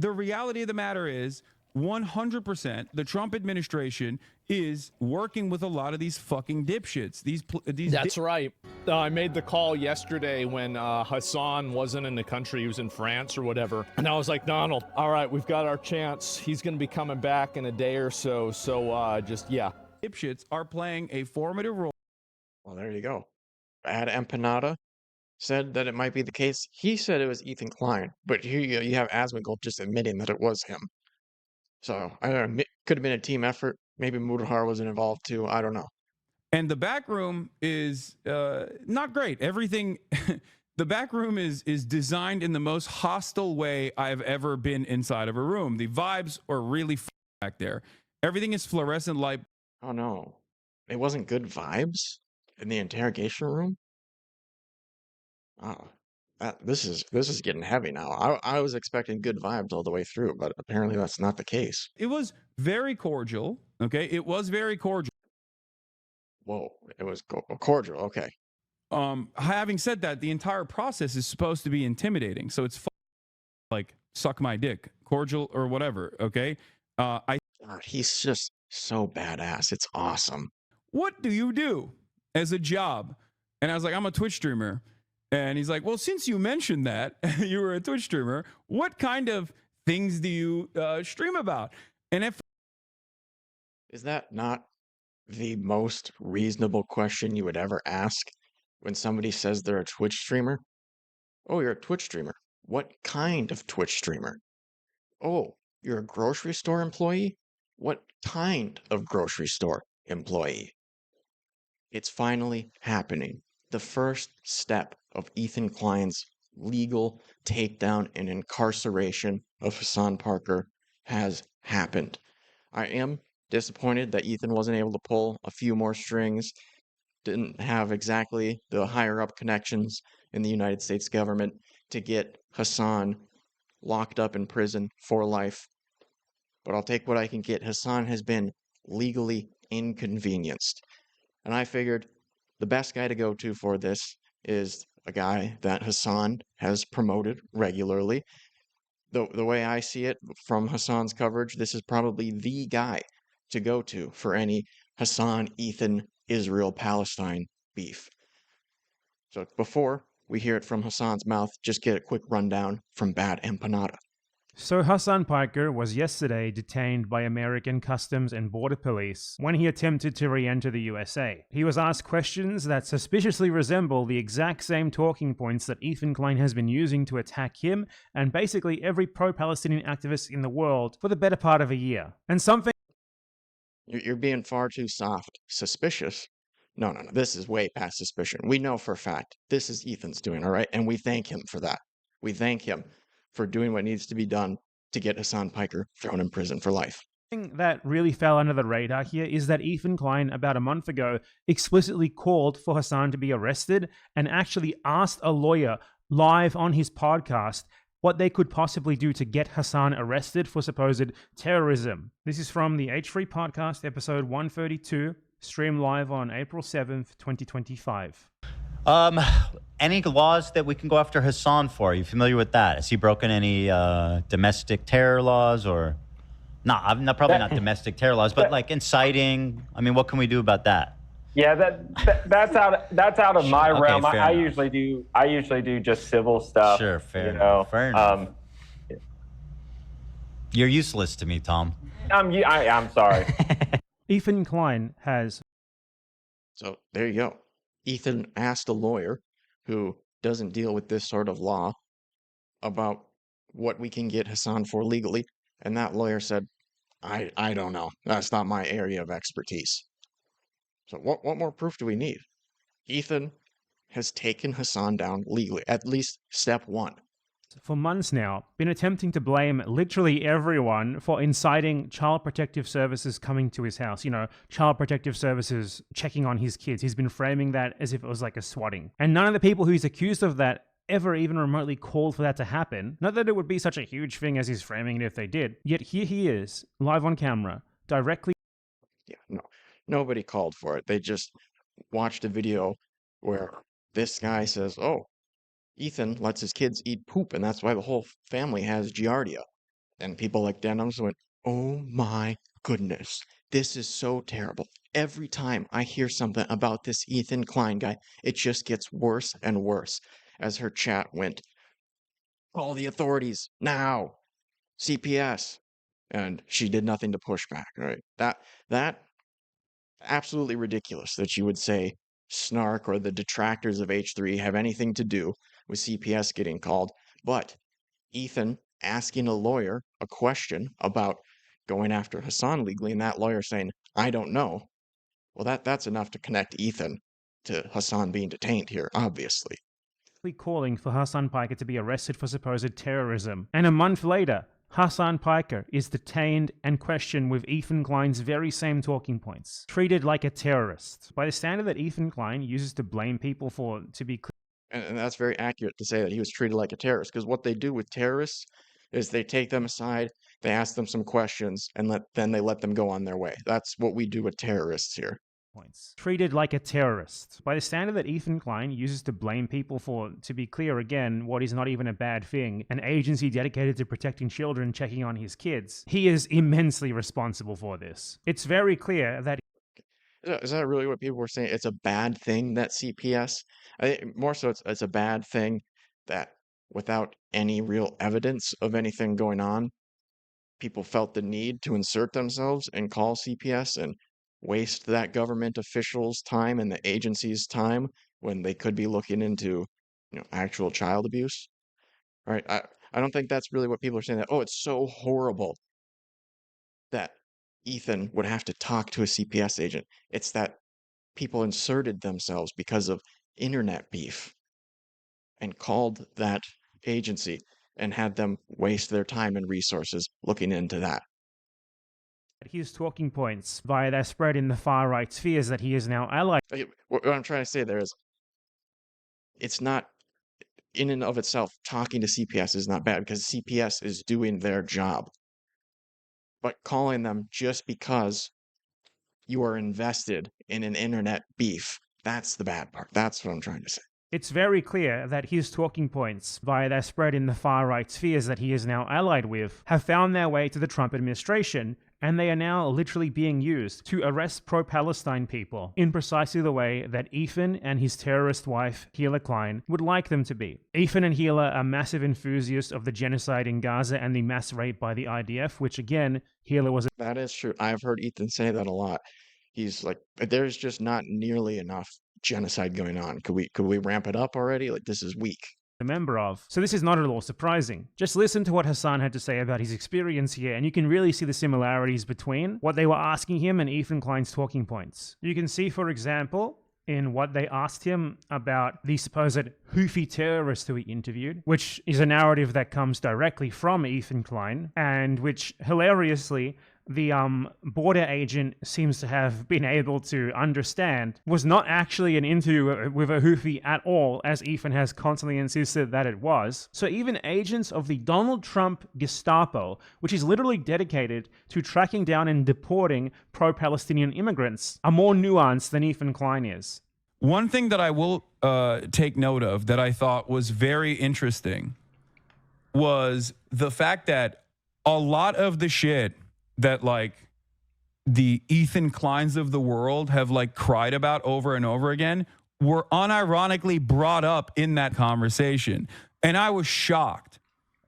the reality of the matter is 100% the Trump administration is working with a lot of these fucking dipshits. That's right. I made the call yesterday when Hasan wasn't in the country. He was in France or whatever. And I was like, Donald, all right, we've got our chance. He's going to be coming back in a day or so. So yeah. Dipshits are playing a formative role. Well, there you go. BadEmpanada said that it might be the case. He said it was Ethan Klein, but here you have Asmongold just admitting that it was him. So I don't know. Could have been a team effort. Maybe Mudahar wasn't involved too. I don't know. And the back room is not great. Everything, the back room is designed in the most hostile way I've ever been inside of a room. The vibes are really back there. Everything is fluorescent light. Oh no, it wasn't good vibes in the interrogation room. Oh, this is getting heavy now. I was expecting good vibes all the way through, but apparently that's not the case. It was very cordial. Okay, it was very cordial. Whoa, it was cordial. Okay. Having said that, the entire process is supposed to be intimidating. So it's like suck my dick, cordial or whatever. Okay. He's just so badass. It's awesome. What do you do as a job? And I was like, I'm a Twitch streamer. And he's like, well, since you mentioned that you were a Twitch streamer, what kind of things do you stream about? And if is that not the most reasonable question you would ever ask when somebody says they're a Twitch streamer? Oh, you're a Twitch streamer. What kind of Twitch streamer? Oh, you're a grocery store employee? What kind of grocery store employee? It's finally happening. The first step of Ethan Klein's legal takedown and incarceration of Hasan Piker has happened. I am disappointed that Ethan wasn't able to pull a few more strings, didn't have exactly the higher up connections in the United States government to get Hasan locked up in prison for life. But I'll take what I can get. Hasan has been legally inconvenienced. And I figured the best guy to go to for this is a guy that Hasan has promoted regularly. The way I see it from Hasan's coverage, this is probably the guy to go to for any Hasan, Ethan, Israel, Palestine beef. So before we hear it from Hasan's mouth, just get a quick rundown from BadEmpanada. So Hasan Piker was yesterday detained by American Customs and Border Police when he attempted to re-enter the USA. He was asked questions that suspiciously resemble the exact same talking points that Ethan Klein has been using to attack him and basically every pro-Palestinian activist in the world for the better part of a year. And something... You're being far too soft. Suspicious? No. This is way past suspicion. We know for a fact this is Ethan's doing, all right? And we thank him for that. We thank him for doing what needs to be done to get Hasan Piker thrown in prison for life. Thing that really fell under the radar here is that Ethan Klein, about a month ago, explicitly called for Hasan to be arrested and actually asked a lawyer live on his podcast what they could possibly do to get Hasan arrested for supposed terrorism. This is from the H3 podcast, episode 132, streamed live on April 7th, 2025. Any laws that we can go after Hasan for? Are you familiar with that? Has he broken any domestic terror laws or... No, probably not domestic terror laws, but like inciting. I mean, what can we do about that? Yeah, that's out of my realm. Okay, I usually do just civil stuff. Sure, fair enough. Fair enough. You're useless to me, Tom. I'm sorry. Ethan Klein has... So there you go. Ethan asked a lawyer who doesn't deal with this sort of law about what we can get Hasan for legally, and that lawyer said, I don't know. That's not my area of expertise. So what more proof do we need? Ethan has taken Hasan down legally, at least step one. For months now, been attempting to blame literally everyone for inciting Child Protective Services coming to his house. You know, Child Protective Services checking on his kids. He's been framing that as if it was like a swatting. And none of the people who he's accused of that ever even remotely called for that to happen. Not that it would be such a huge thing as he's framing it if they did. Yet here he is, live on camera, directly... Yeah, no. Nobody called for it. They just watched a video where this guy says, oh, Ethan lets his kids eat poop, and that's why the whole family has giardia. And people like Denims went, oh my goodness, this is so terrible. Every time I hear something about this Ethan Klein guy, it just gets worse and worse. As her chat went, call the authorities now, CPS. And she did nothing to push back, right? That absolutely ridiculous that you would say Snark or the detractors of H3 have anything to do with CPS getting called, but Ethan asking a lawyer a question about going after Hasan legally, and that lawyer saying, I don't know. Well, that's enough to connect Ethan to Hasan being detained here, obviously. Calling for Hasan Piker to be arrested for supposed terrorism. And a month later, Hasan Piker is detained and questioned with Ethan Klein's very same talking points, treated like a terrorist, by the standard that Ethan Klein uses to blame people for, to be clear. And that's very accurate to say that he was treated like a terrorist, because what they do with terrorists is they take them aside, they ask them some questions, and then they let them go on their way. That's what we do with terrorists here. Treated like a terrorist, by the standard that Ethan Klein uses to blame people for, to be clear again, what is not even a bad thing, an agency dedicated to protecting children checking on his kids. He is immensely responsible for this. It's very clear that Is that really what people were saying? It's a bad thing that CPS? I think more so it's a bad thing that without any real evidence of anything going on, people felt the need to insert themselves and call CPS and waste that government official's time and the agency's time when they could be looking into, actual child abuse. All right, I don't think that's really what people are saying, that, oh, it's so horrible that Ethan would have to talk to a CPS agent. It's that people inserted themselves because of internet beef and called that agency and had them waste their time and resources looking into that. his talking points via their spread in the far-right spheres that he is now allied. What I'm trying to say there is, it's not, in and of itself, talking to CPS is not bad because CPS is doing their job. But calling them just because you are invested in an internet beef, that's the bad part. That's what I'm trying to say. It's very clear that his talking points, via their spread in the far-right spheres that he is now allied with, have found their way to the Trump administration, and they are now literally being used to arrest pro-Palestine people in precisely the way that Ethan and his terrorist wife, Gila Klein, would like them to be. Ethan and Gila are massive enthusiasts of the genocide in Gaza and the mass rape by the IDF, which again, Gila was... That is true. I've heard Ethan say that a lot. He's like, there's just not nearly enough genocide going on. Could we ramp it up already? Like, this is weak. A member of. So this is not at all surprising. Just listen to what Hasan had to say about his experience here, and you can really see the similarities between what they were asking him and Ethan Klein's talking points. You can see, for example, in what they asked him about the supposed Houthi terrorist who he interviewed, which is a narrative that comes directly from Ethan Klein, and which, hilariously, the border agent seems to have been able to understand was not actually an interview with a Houthi at all, as Ethan has constantly insisted that it was. So even agents of the Donald Trump Gestapo, which is literally dedicated to tracking down and deporting pro-Palestinian immigrants, are more nuanced than Ethan Klein is. One thing that I will take note of that I thought was very interesting was the fact that a lot of the shit that like the Ethan Kleins of the world have like cried about over and over again were unironically brought up in that conversation. And I was shocked.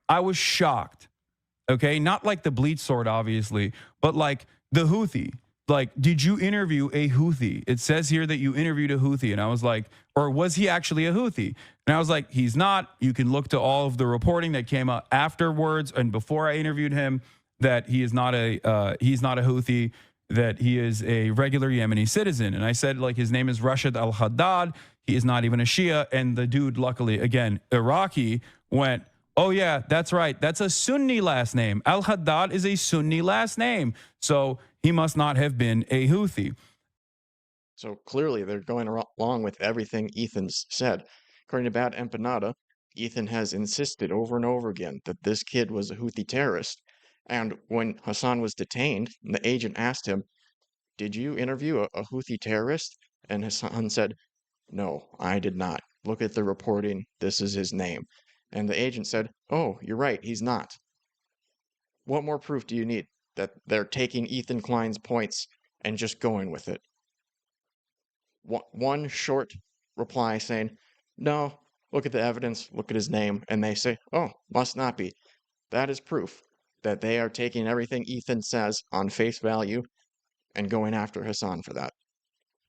Okay. Not like the bleach sword, obviously, but like the Houthi. Like, did you interview a Houthi? It says here that you interviewed a Houthi. And I was like, or was he actually a Houthi? And I was like, he's not. You can look to all of the reporting that came out afterwards and before I interviewed him, that he is not a Houthi, that he is a regular Yemeni citizen. And I said, like, his name is Rashid al-Haddad. He is not even a Shia. And the dude, luckily, again, Iraqi, went, oh, yeah, that's right. That's a Sunni last name. Al-Haddad is a Sunni last name. So he must not have been a Houthi. So clearly they're going along with everything Ethan's said. According to BadEmpanada, Ethan has insisted over and over again that this kid was a Houthi terrorist. And when Hasan was detained, the agent asked him, did you interview a Houthi terrorist? And Hasan said, no, I did not. Look at the reporting. This is his name. And the agent said, oh, you're right. He's not. What more proof do you need that they're taking Ethan Klein's points and just going with it? One short reply saying, no, look at the evidence, look at his name, and they say, oh, must not be. That is proof that they are taking everything Ethan says on face value and going after Hasan for that.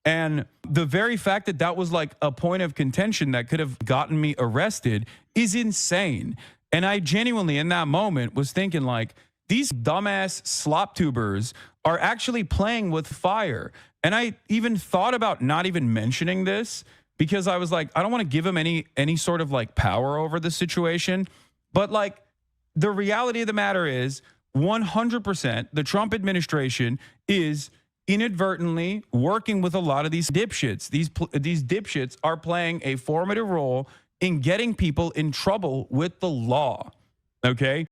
And the very fact that that was like a point of contention that could have gotten me arrested is insane. And I genuinely, in that moment, was thinking like, these dumbass slop tubers are actually playing with fire. And I even thought about not even mentioning this because I was like, I don't want to give them any sort of like power over the situation. But like, the reality of the matter is 100% the Trump administration is inadvertently working with a lot of these dipshits. These dipshits are playing a formative role in getting people in trouble with the law. Okay?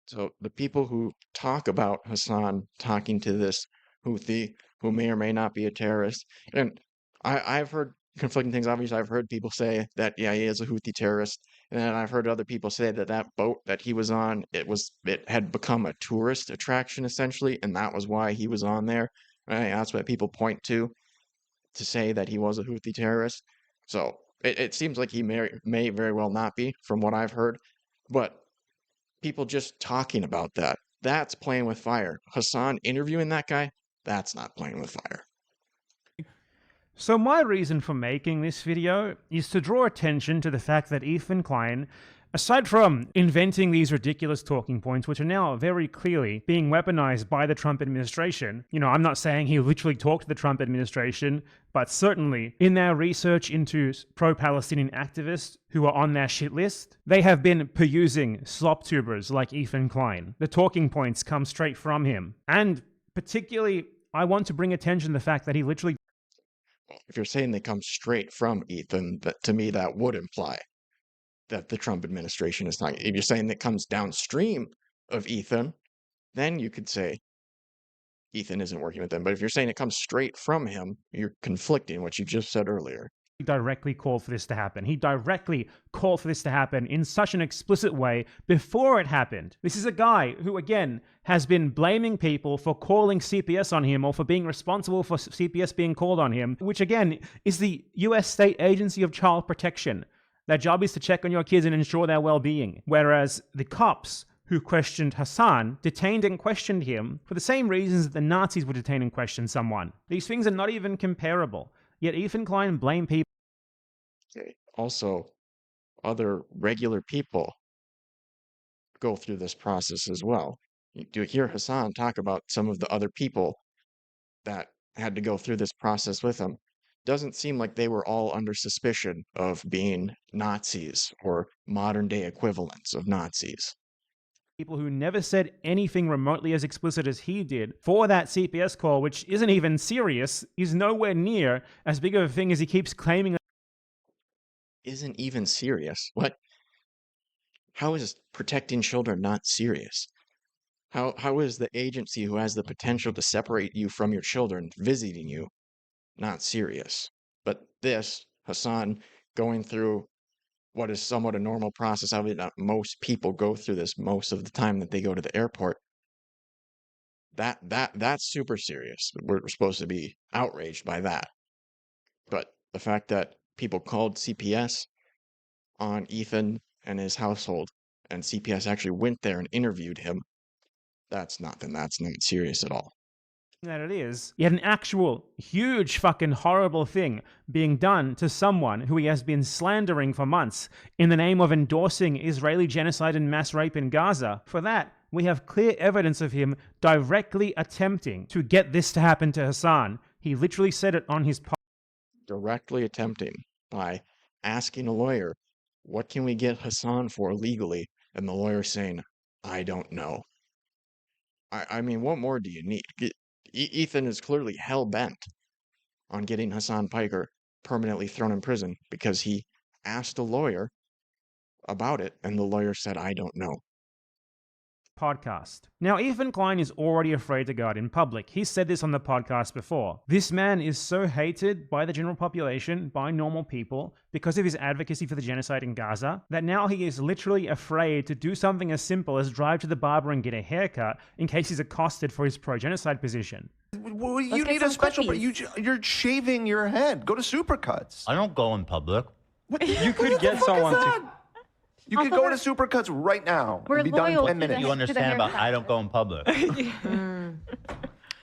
So the people who talk about Hasan talking to this Houthi, who may or may not be a terrorist, and I've heard conflicting things. Obviously, I've heard people say that, yeah, he is a Houthi terrorist. And then I've heard other people say that that boat that he was on, it had become a tourist attraction, essentially, and that was why he was on there. Right? That's what people point to say that he was a Houthi terrorist. So it seems like he may very well not be, from what I've heard. But people just talking about that's playing with fire. Hasan interviewing that guy, that's not playing with fire. So my reason for making this video is to draw attention to the fact that Ethan Klein, aside from inventing these ridiculous talking points, which are now very clearly being weaponized by the Trump administration, I'm not saying he literally talked to the Trump administration, but certainly in their research into pro-Palestinian activists who are on their shit list, they have been perusing slop tubers like Ethan Klein. The talking points come straight from him. And particularly, I want to bring attention to the fact that he literally... If you're saying they come straight from Ethan, to me that would imply that the Trump administration is not. If you're saying that comes downstream of Ethan, then you could say Ethan isn't working with them. But if you're saying it comes straight from him, you're conflicting what you just said earlier. Directly called for this to happen. He directly called for this to happen in such an explicit way before it happened. This is a guy who, again, has been blaming people for calling CPS on him or for being responsible for CPS being called on him, which, again, is the US State Agency of Child Protection. Their job is to check on your kids and ensure their well-being. Whereas the cops who questioned Hasan detained and questioned him for the same reasons that the Nazis would detain and question someone. These things are not even comparable. Yet Ethan Klein blamed people. Okay. Also, other regular people go through this process as well. You do hear Hasan talk about some of the other people that had to go through this process with him. Doesn't seem like they were all under suspicion of being Nazis or modern day equivalents of Nazis. People who never said anything remotely as explicit as he did for that CPS call, which isn't even serious, is nowhere near as big of a thing as he keeps claiming. Isn't even serious? What? How is protecting children not serious? How is the agency who has the potential to separate you from your children visiting you not serious? But this, Hasan going through what is somewhat a normal process, I mean, most people go through this most of the time that they go to the airport. That's super serious. We're supposed to be outraged by that. But the fact that people called CPS on Ethan and his household, and CPS actually went there and interviewed him, that's not serious at all. That it is, yet an actual huge fucking horrible thing being done to someone who he has been slandering for months in the name of endorsing Israeli genocide and mass rape in Gaza. For that, we have clear evidence of him directly attempting to get this to happen to Hasan. He literally said it on his podcast. Directly attempting by asking a lawyer, what can we get Hasan for legally? And the lawyer saying, I don't know. I mean, what more do you need? Ethan is clearly hell-bent on getting Hasan Piker permanently thrown in prison because he asked a lawyer about it, and the lawyer said, I don't know. podcast. Now, Ethan Klein is already afraid to go out in public. He said this on the podcast before. This man is so hated by the general population, by normal people, because of his advocacy for the genocide in Gaza, that now he is literally afraid to do something as simple as drive to the barber and get a haircut in case he's accosted for his pro-genocide position. Well, you need a special, but you're shaving your head. Go to Supercuts. I don't go in public. What? You could get someone to. You could go to Supercuts right now. We're and be done in loyal 10 to minutes. the- You understand about haircut. I don't go in public.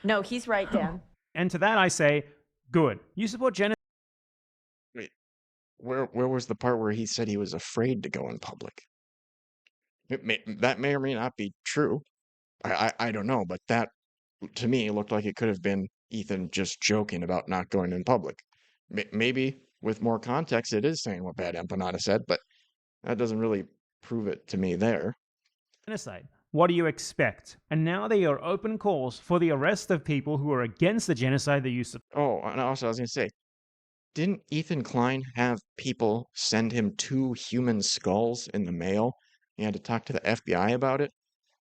No, he's right, Dan. And to that I say, good. You support genocide. Wait, where was the part where he said he was afraid to go in public? That may or may not be true. I don't know, but that to me looked like it could have been Ethan just joking about not going in public. Maybe with more context, it is saying what BadEmpanada said, but that doesn't really prove it to me there. Genocide. What do you expect? And now there are open calls for the arrest of people who are against the genocide that you support. Oh, and also I was going to say, didn't Ethan Klein have people send him 2 human skulls in the mail? He had to talk to the FBI about it.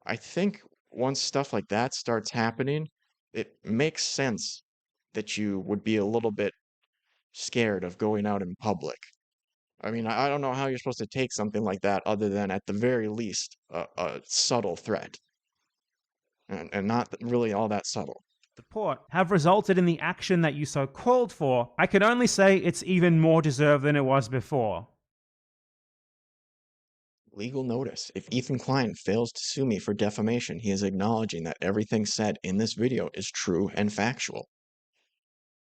I think once stuff like that starts happening, it makes sense that you would be a little bit scared of going out in public. I mean, I don't know how you're supposed to take something like that other than, at the very least, a subtle threat. And not really all that subtle. Support have resulted in the action that you so called for. I can only say it's even more deserved than it was before. Legal notice. If Ethan Klein fails to sue me for defamation, he is acknowledging that everything said in this video is true and factual.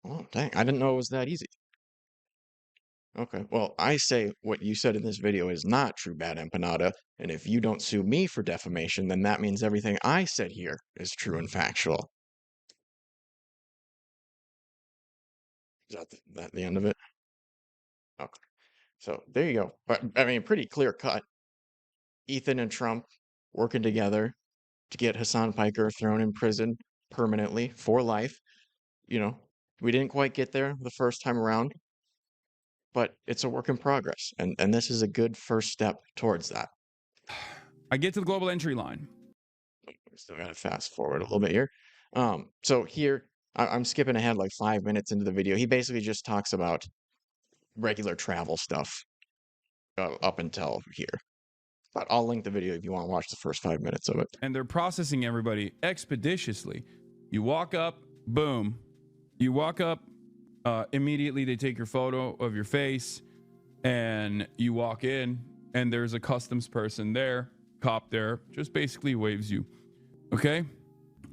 Oh, dang. I didn't know it was that easy. Okay, well, I say what you said in this video is not true, BadEmpanada, and if you don't sue me for defamation, then that means everything I said here is true and factual. Is that the end of it? Okay, so there you go. But I mean, pretty clear cut. Ethan and Trump working together to get Hasan Piker thrown in prison permanently for life. You know, we didn't quite get there the first time around, but it's a work in progress, and this is a good first step towards that. I get to the global entry line. We still got to fast forward a little bit here. So here, I'm skipping ahead like 5 minutes into the video. He basically just talks about regular travel stuff up until here. But I'll link the video if you want to watch the first 5 minutes of it. And they're processing everybody expeditiously. You walk up, boom. You walk up, immediately they take your photo of your face, and you walk in, and there's a customs person there, cop there, just basically waves you. Okay?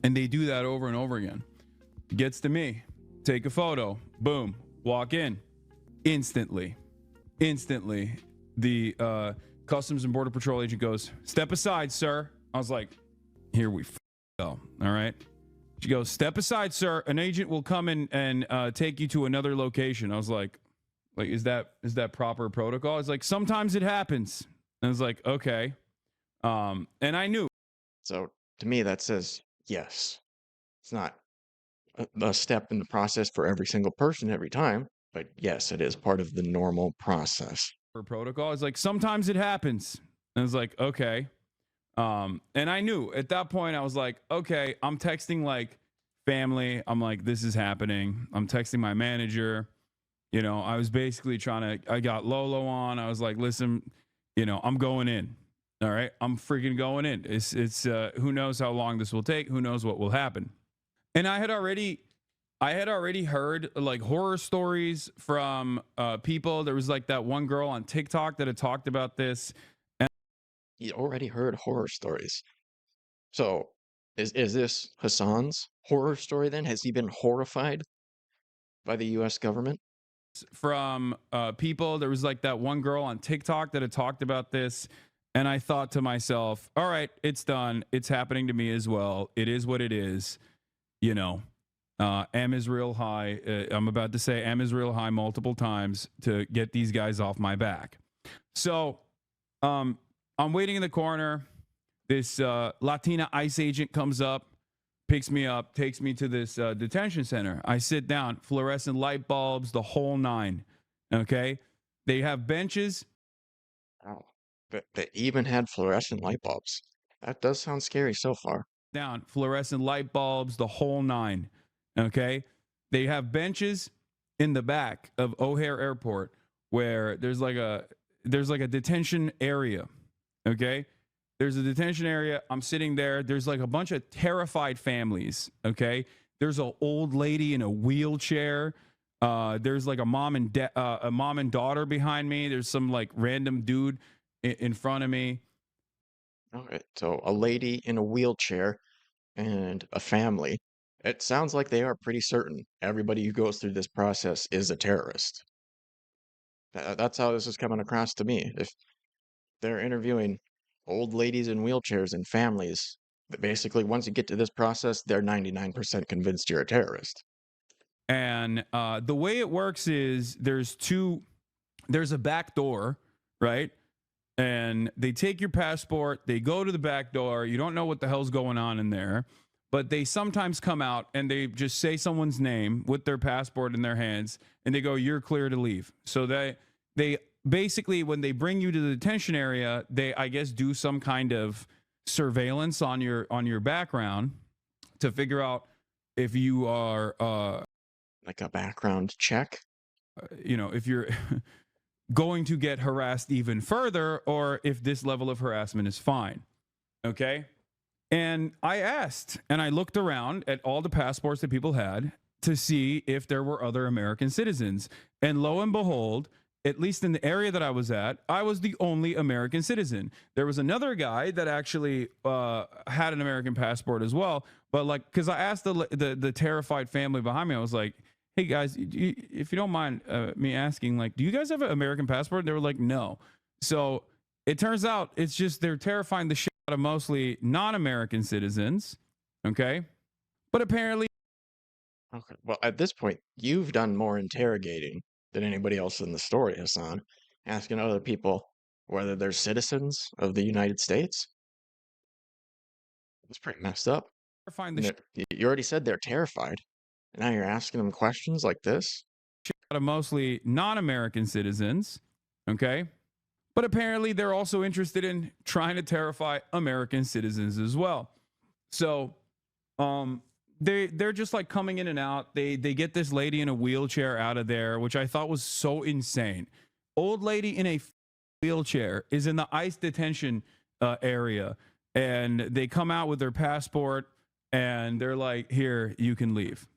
And they do that over and over again. Gets to me, take a photo, boom, walk in. Instantly, the Customs and Border Patrol agent goes, "Step aside, sir." I was like, here we go. All right. She goes, "Step aside, sir. An agent will come in and take you to another location." I was like, is that proper protocol? It's like, sometimes it happens. And I was like, okay. And I knew. So to me, that says yes. It's not a step in the process for every single person every time, but yes, it is part of the normal process. For protocol, it's like, sometimes it happens. And I was like, okay. And I knew at that point, I was like, okay, I'm texting like family. I'm like, this is happening. I'm texting my manager. You know, I was basically I got Lolo on. I was like, listen, you know, I'm going in. All right. I'm freaking going in. It's who knows how long this will take? Who knows what will happen? And I had already heard like horror stories from people. There was like that one girl on TikTok that had talked about this. You already heard horror stories. So is this Hasan's horror story then? Has he been horrified by the US government? From people. There was like that one girl on TikTok that had talked about this. And I thought to myself, all right, it's done. It's happening to me as well. It is what it is. You know, M is real high. I'm about to say M is real high multiple times to get these guys off my back. So I'm waiting in the corner. This Latina ICE agent comes up, picks me up, takes me to this detention center. I sit down, fluorescent light bulbs, the whole nine. Okay. They have benches. Wow. But they even had fluorescent light bulbs. That does sound scary so far. Down, fluorescent light bulbs, the whole nine. Okay. They have benches in the back of O'Hare Airport where there's like a detention area. Okay. There's a detention area. I'm sitting there. There's like a bunch of terrified families. Okay. There's an old lady in a wheelchair. There's like a mom and daughter behind me. There's some like random dude in front of me. All right, so a lady in a wheelchair and a family. It sounds like they are pretty certain everybody who goes through this process is a terrorist. That's how this is coming across to me. If they're interviewing old ladies in wheelchairs and families, that basically once you get to this process, they're 99% convinced you're a terrorist. And the way it works is there's a back door, right? And they take your passport, they go to the back door. You don't know what the hell's going on in there, but they sometimes come out and they just say someone's name with their passport in their hands and they go, "You're clear to leave." So they basically, when they bring you to the detention area, they, I guess, do some kind of surveillance on your background to figure out if you are like a background check. If you're going to get harassed even further or if this level of harassment is fine. Okay. And I asked and I looked around at all the passports that people had to see if there were other American citizens. And lo and behold, at least in the area that I was at, I was the only American citizen. There was another guy that actually had an American passport as well. But like, because I asked the terrified family behind me, I was like, "Hey guys, if you don't mind me asking, like, do you guys have an American passport?" And they were like, "No." So it turns out it's just they're terrifying the shit out of mostly non-American citizens. Okay. But apparently. Okay. Well, at this point, you've done more interrogating than anybody else in the story, Hasan, asking other people whether they're citizens of the United States. It's pretty messed up. You already said they're terrified. And now you're asking them questions like this? Out of mostly non-American citizens. Okay. But apparently they're also interested in trying to terrify American citizens as well. So they're just like coming in and out. They get this lady in a wheelchair out of there, which I thought was so insane. Old lady in a wheelchair is in the ICE detention area, and they come out with their passport and they're like, "Here, you can leave."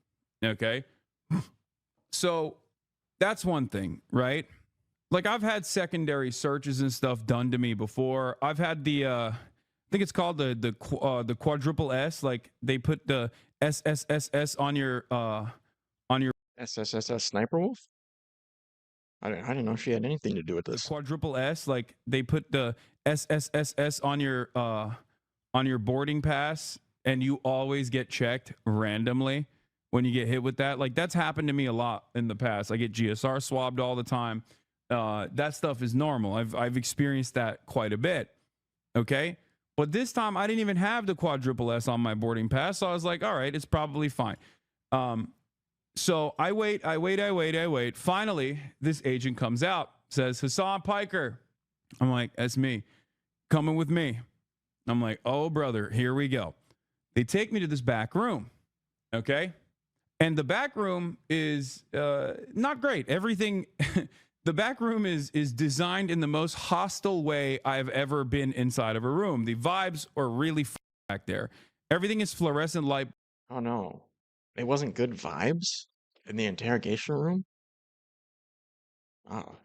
Okay. So that's one thing, right? Like I've had secondary searches and stuff done to me before. I've had I think it's called the quadruple S. Like they put the SSSS on your SSSS Sniper Wolf? I didn't know she had anything to do with this. Quadruple S. Like they put the SSSS on your boarding pass, and you always get checked randomly when you get hit with that. Like that's happened to me a lot in the past. I get GSR swabbed all the time. That stuff is normal. I've experienced that quite a bit. Okay. But this time I didn't even have the quadruple S on my boarding pass. So I was like, all right, it's probably fine. So I wait. Finally, this agent comes out, says, "Hasan Piker." I'm like, "That's me. Coming with me." I'm like, "Oh, brother, here we go." They take me to this back room. Okay. And the back room is not great. Everything, the back room is designed in the most hostile way I've ever been inside of a room. The vibes are really back there. Everything is fluorescent light. Oh no, it wasn't good vibes in the interrogation room. Oh,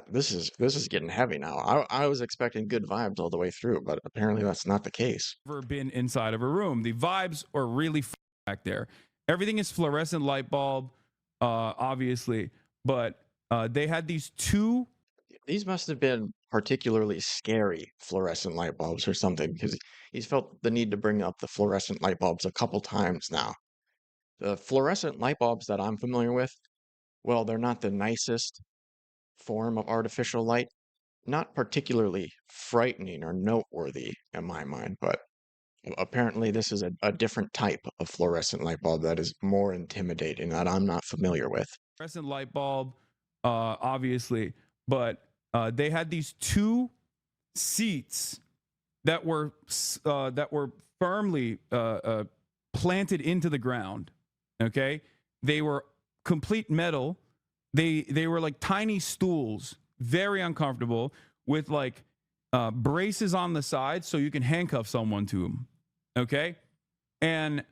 this is getting heavy now. I was expecting good vibes all the way through, but apparently that's not the case. Ever been inside of a room. The vibes are really back there. Everything is fluorescent light bulb, obviously, but they had these two. These must have been particularly scary fluorescent light bulbs or something, because he's felt the need to bring up the fluorescent light bulbs a couple times now. The fluorescent light bulbs that I'm familiar with, well, they're not the nicest form of artificial light, not particularly frightening or noteworthy in my mind, but apparently this is a different type of fluorescent light bulb that is more intimidating that I'm not familiar with. Fluorescent light bulb, obviously, but they had these two seats that were firmly planted into the ground. Okay, they were complete metal. They were like tiny stools, very uncomfortable, with like braces on the side so you can handcuff someone to them. Okay, and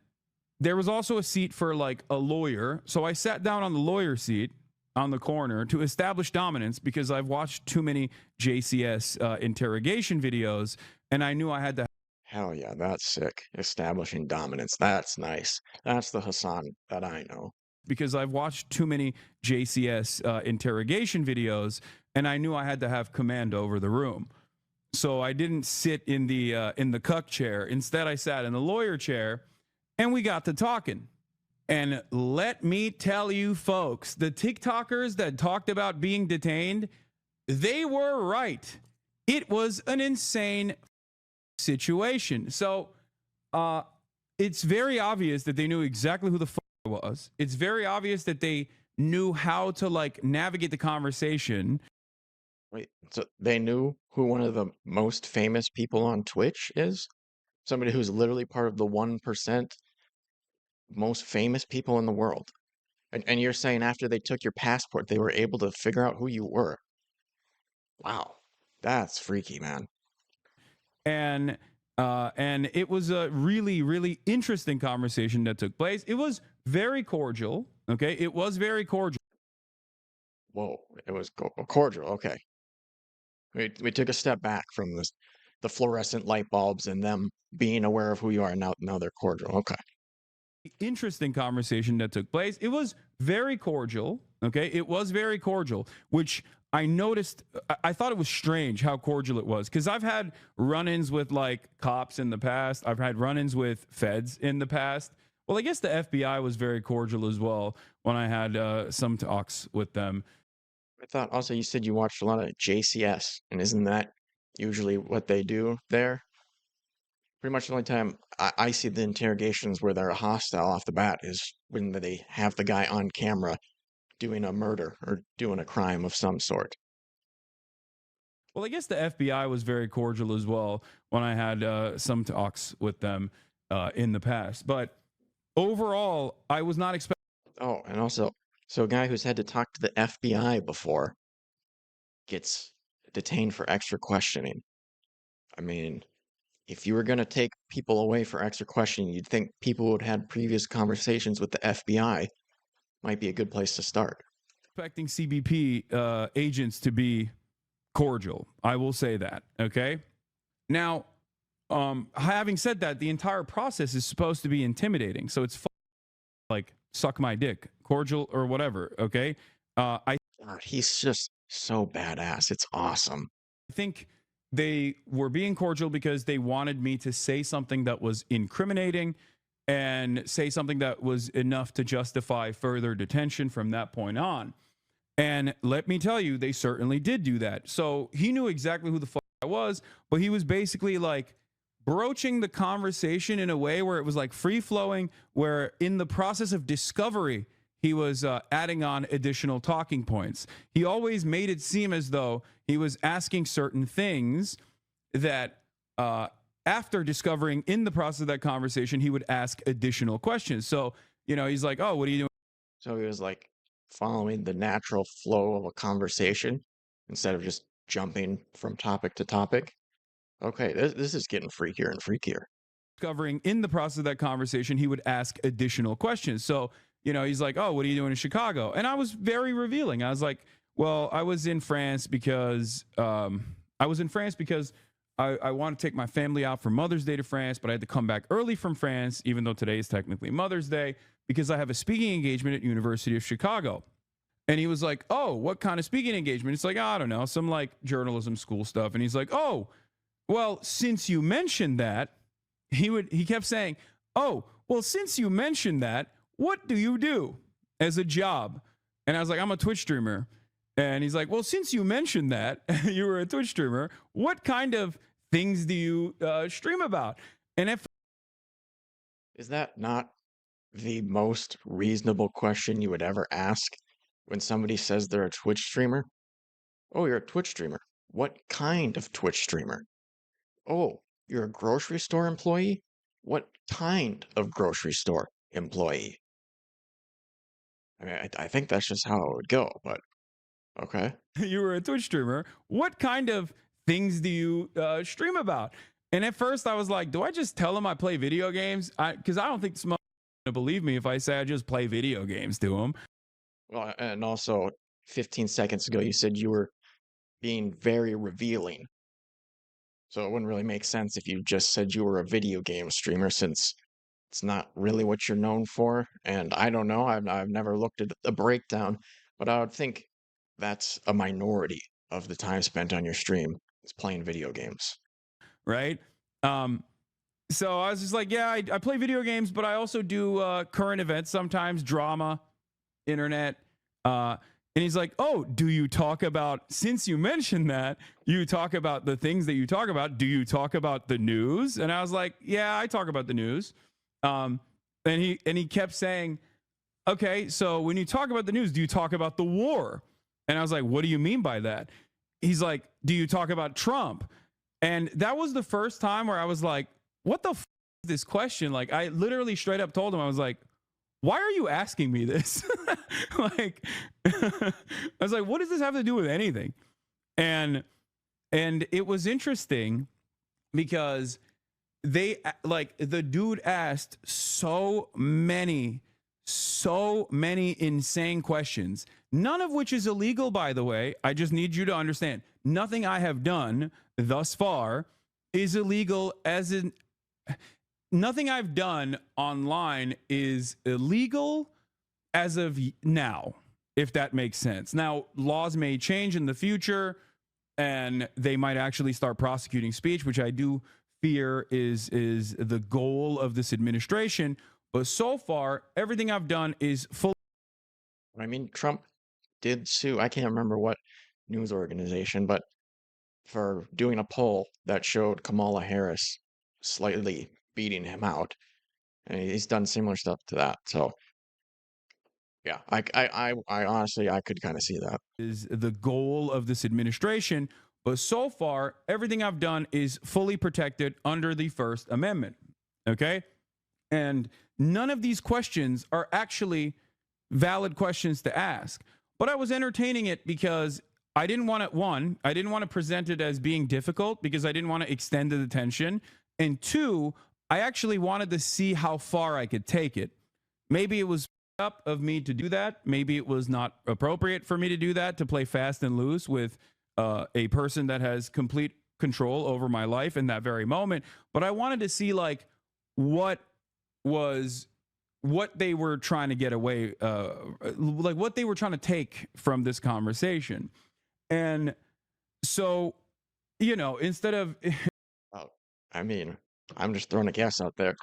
there was also a seat for like a lawyer. So I sat down on the lawyer seat on the corner to establish dominance because I've watched too many JCS interrogation videos, and I knew I had to. Hell yeah, that's sick. Establishing dominance. That's nice. That's the Hasan that I know. Because I've watched too many JCS interrogation videos, and I knew I had to have command over the room. So I didn't sit in the cuck chair. Instead, I sat in the lawyer chair, and we got to talking. And let me tell you, folks, the TikTokers that talked about being detained, they were right. It was an insane situation. So it's very obvious that they knew exactly who the fuck I was. It's very obvious that they knew how to like navigate the conversation. Wait, so they knew who one of the most famous people on Twitch is? Somebody who's literally part of the 1% most famous people in the world. And you're saying after they took your passport, they were able to figure out who you were. Wow. That's freaky, man. And it was a really, really interesting conversation that took place. It was very cordial. Okay, it was very cordial. Whoa, it was cordial. Okay. We took a step back from the fluorescent light bulbs and them being aware of who you are. Now they're cordial. Okay. Interesting conversation that took place. It was very cordial. Okay, it was very cordial, which I noticed. I thought it was strange how cordial it was because I've had run-ins with like cops in the past. I've had run-ins with feds in the past. Well, I guess the FBI was very cordial as well when I had some talks with them. I thought also you said you watched a lot of JCS, and isn't that usually what they do there? Pretty much the only time I see the interrogations where they're hostile off the bat is when they have the guy on camera doing a murder or doing a crime of some sort. Well, I guess the FBI was very cordial as well when I had some talks with them in the past. But overall, I was not expecting. Oh, and also, so a guy who's had to talk to the FBI before gets detained for extra questioning. I mean, if you were going to take people away for extra questioning, you'd think people who had had previous conversations with the FBI might be a good place to start. Expecting CBP agents to be cordial. I will say that. Okay. Now, having said that, the entire process is supposed to be intimidating. So it's like suck my dick, cordial or whatever. Okay. God, he's just so badass. It's awesome. I think they were being cordial because they wanted me to say something that was incriminating and say something that was enough to justify further detention from that point on. And let me tell you, they certainly did do that. So he knew exactly who the fuck I was, but he was basically like broaching the conversation in a way where it was like free flowing, where in the process of discovery, he was adding on additional talking points. He always made it seem as though he was asking certain things that after discovering in the process of that conversation, he would ask additional questions. So, you know, he's like, oh, what are you doing? So he was like following the natural flow of a conversation instead of just jumping from topic to topic. Okay, this is getting freakier and freakier. Discovering in the process of that conversation, he would ask additional questions. So, you know, he's like, oh, what are you doing in Chicago? And I was very revealing. I was like, well, I was in France because I want to take my family out for Mother's Day to France, but I had to come back early from France, even though today is technically Mother's Day, because I have a speaking engagement at University of Chicago. And he was like, oh, what kind of speaking engagement? It's like, I don't know, some like journalism school stuff. And he's like, oh, well, since you mentioned that, he kept saying, oh, well, since you mentioned that, what do you do as a job? And I was like, I'm a Twitch streamer. And he's like, well, since you mentioned that you were a Twitch streamer, what kind of things do you stream about? And is that not the most reasonable question you would ever ask when somebody says they're a Twitch streamer? Oh, you're a Twitch streamer. What kind of Twitch streamer? Oh, You're a grocery store employee? What kind of grocery store employee? I mean, I think that's just how it would go, but okay. You were a Twitch streamer. What kind of things do you stream about? And at first I was like, do I just tell him I play video games? Because I don't think this motherfucker going to believe me if I say I just play video games to him. Well, and also 15 seconds ago, you said you were being very revealing. So it wouldn't really make sense if you just said you were a video game streamer, since it's not really what you're known for. And I don't know, I've never looked at the breakdown, but I would think that's a minority of the time spent on your stream is playing video games. Right? So I was just like, yeah, I play video games, but I also do current events sometimes, drama, internet. And he's like, oh, do you talk about, since you mentioned that, you talk about the things that you talk about, do you talk about the news? And I was like, yeah, I talk about the news. And he kept saying, okay, so when you talk about the news, do you talk about the war? And I was like, what do you mean by that? He's like, do you talk about Trump? And that was the first time where I was like, what the f is this question? Like, I literally straight up told him, I was like, why are you asking me this? Like, I was like, what does this have to do with anything? And it was interesting because they, like, the dude asked so many insane questions, none of which is illegal, by the way. I just need you to understand, nothing I have done thus far is illegal, as in nothing I've done online is illegal as of now, if that makes sense. Now, laws may change in the future and they might actually start prosecuting speech, which I do fear is the goal of this administration. But so far, everything I've done is full. I mean, Trump did sue, I can't remember what news organization, but for doing a poll that showed Kamala Harris slightly beating him out. And he's done similar stuff to that. So yeah, I honestly, I could kind of see that. Is the goal of this administration. But so far, everything I've done is fully protected under the First Amendment. Okay. And none of these questions are actually valid questions to ask. But I was entertaining it because I didn't want to, I didn't want to present it as being difficult because I didn't want to extend the detention. And two, I actually wanted to see how far I could take it. Maybe it was up of me to do that. Maybe it was not appropriate for me to do that, to play fast and loose with a person that has complete control over my life in that very moment. But I wanted to see like what they were trying to get away, like what they were trying to take from this conversation. And so, you know, instead of I mean, I'm just throwing a guess out there.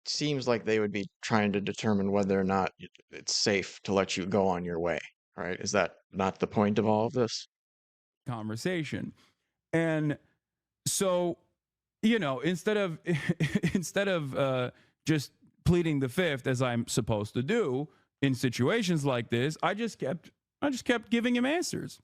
Seems like they would be trying to determine whether or not it's safe to let you go on your way, right? Is that not the point of all of this? Conversation. And so, you know, instead of just pleading the fifth as I'm supposed to do in situations like this, I just kept giving him answers.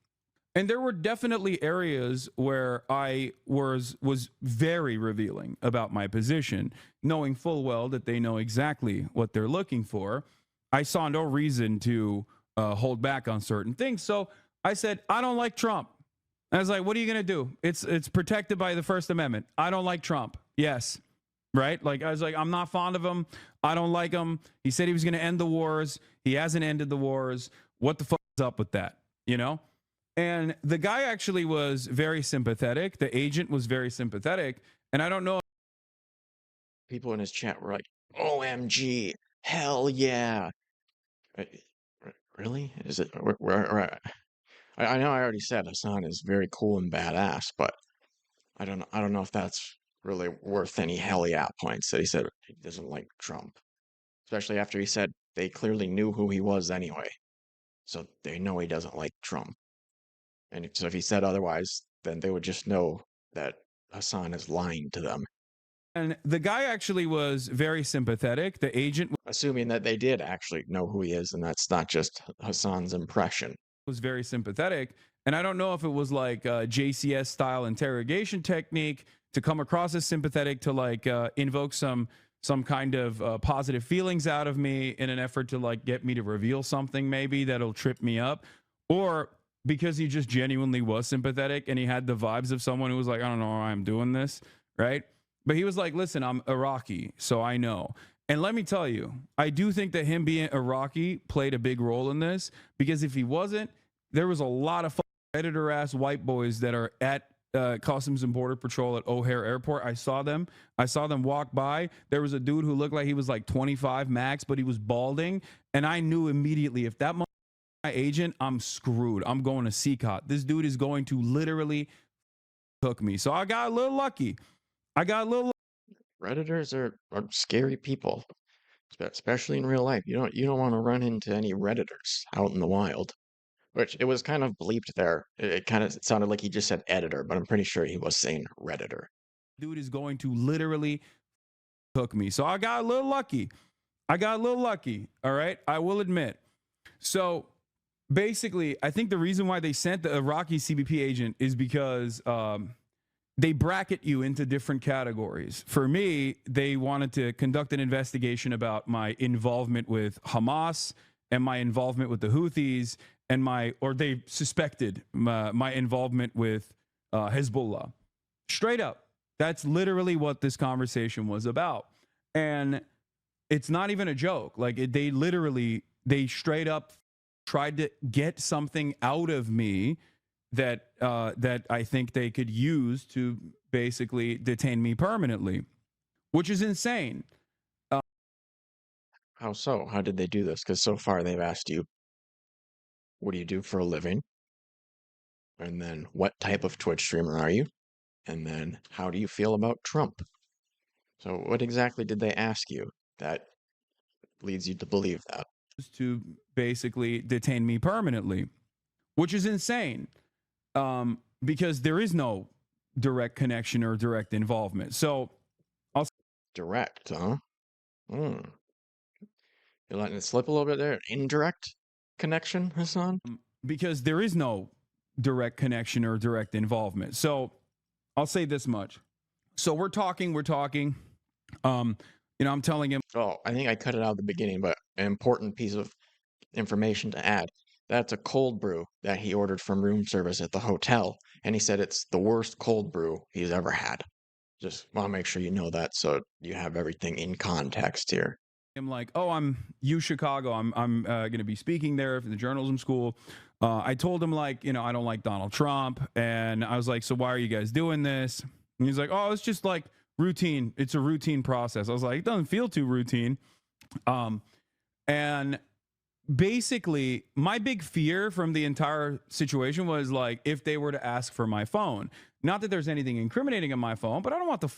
And there were definitely areas where I was very revealing about my position, knowing full well that they know exactly what they're looking for. I saw no reason to hold back on certain things. So I said, I don't like Trump. I was like, what are you going to do? It's protected by the First Amendment. I don't like Trump. Yes. Right? Like, I was like, I'm not fond of him. I don't like him. He said he was going to end the wars. He hasn't ended the wars. What the fuck is up with that? You know? And the guy actually was very sympathetic. The agent was very sympathetic. And I don't know. People in his chat were like, OMG, hell yeah. Really? Is it? I know I already said Hasan is very cool and badass, but I don't know if that's really worth any hell yeah points that he said he doesn't like Trump. Especially after he said they clearly knew who he was anyway. So they know he doesn't like Trump. And so if he said otherwise, then they would just know that Hasan is lying to them. And the guy actually was very sympathetic. The agent, assuming that they did actually know who he is, and that's not just Hasan's impression, was very sympathetic. And I don't know if it was like a JCS style interrogation technique to come across as sympathetic, to like invoke some kind of positive feelings out of me in an effort to like get me to reveal something maybe that'll trip me up, or because he just genuinely was sympathetic and he had the vibes of someone who was like, I don't know why I'm doing this, right? But he was like, listen, I'm Iraqi, so I know. And let me tell you, I do think that him being Iraqi played a big role in this, because if he wasn't, there was a lot of editor-ass white boys that are at Customs and Border Patrol at O'Hare Airport. I saw them walk by. There was a dude who looked like he was like 25 max, but he was balding. And I knew immediately, if that my agent, I'm screwed. I'm going to CCOT. This dude is going to literally cook me. So I got a little lucky. Redditors are scary people, especially in real life. You don't want to run into any Redditors out in the wild. Which it was kind of bleeped there. It kind of sounded like he just said editor, but I'm pretty sure he was saying Redditor. Dude is going to literally cook me. So I got a little lucky. All right. I will admit. So basically, I think the reason why they sent the Iraqi CBP agent is because they bracket you into different categories. For me, they wanted to conduct an investigation about my involvement with Hamas and my involvement with the Houthis, and they suspected my involvement with Hezbollah. Straight up. That's literally what this conversation was about. And it's not even a joke. Like they straight up tried to get something out of me that I think they could use to basically detain me permanently, which is insane. How so? How did they do this? Because so far they've asked you, what do you do for a living? And then what type of Twitch streamer are you? And then how do you feel about Trump? So what exactly did they ask you that leads you to believe that? To basically detain me permanently, which is insane, because there is no direct connection or direct involvement. So direct, huh? You're letting it slip a little bit there. Indirect connection, Hasan? Because there is no direct connection or direct involvement. So I'll say this much. So we're talking. I'm telling him. Oh, I think I cut it out at the beginning, but an important piece of information to add. That's a cold brew that he ordered from room service at the hotel, and he said it's the worst cold brew he's ever had. Just want to make sure you know that, so you have everything in context here. I'm like, oh, I'm U Chicago. I'm going to be speaking there for the journalism school. I told him, like, I don't like Donald Trump, and I was like, so why are you guys doing this? And he's like, oh, it's just like routine. It's a routine process. I was like, it doesn't feel too routine. And basically, my big fear from the entire situation was like, if they were to ask for my phone, not that there's anything incriminating on my phone, but I don't want the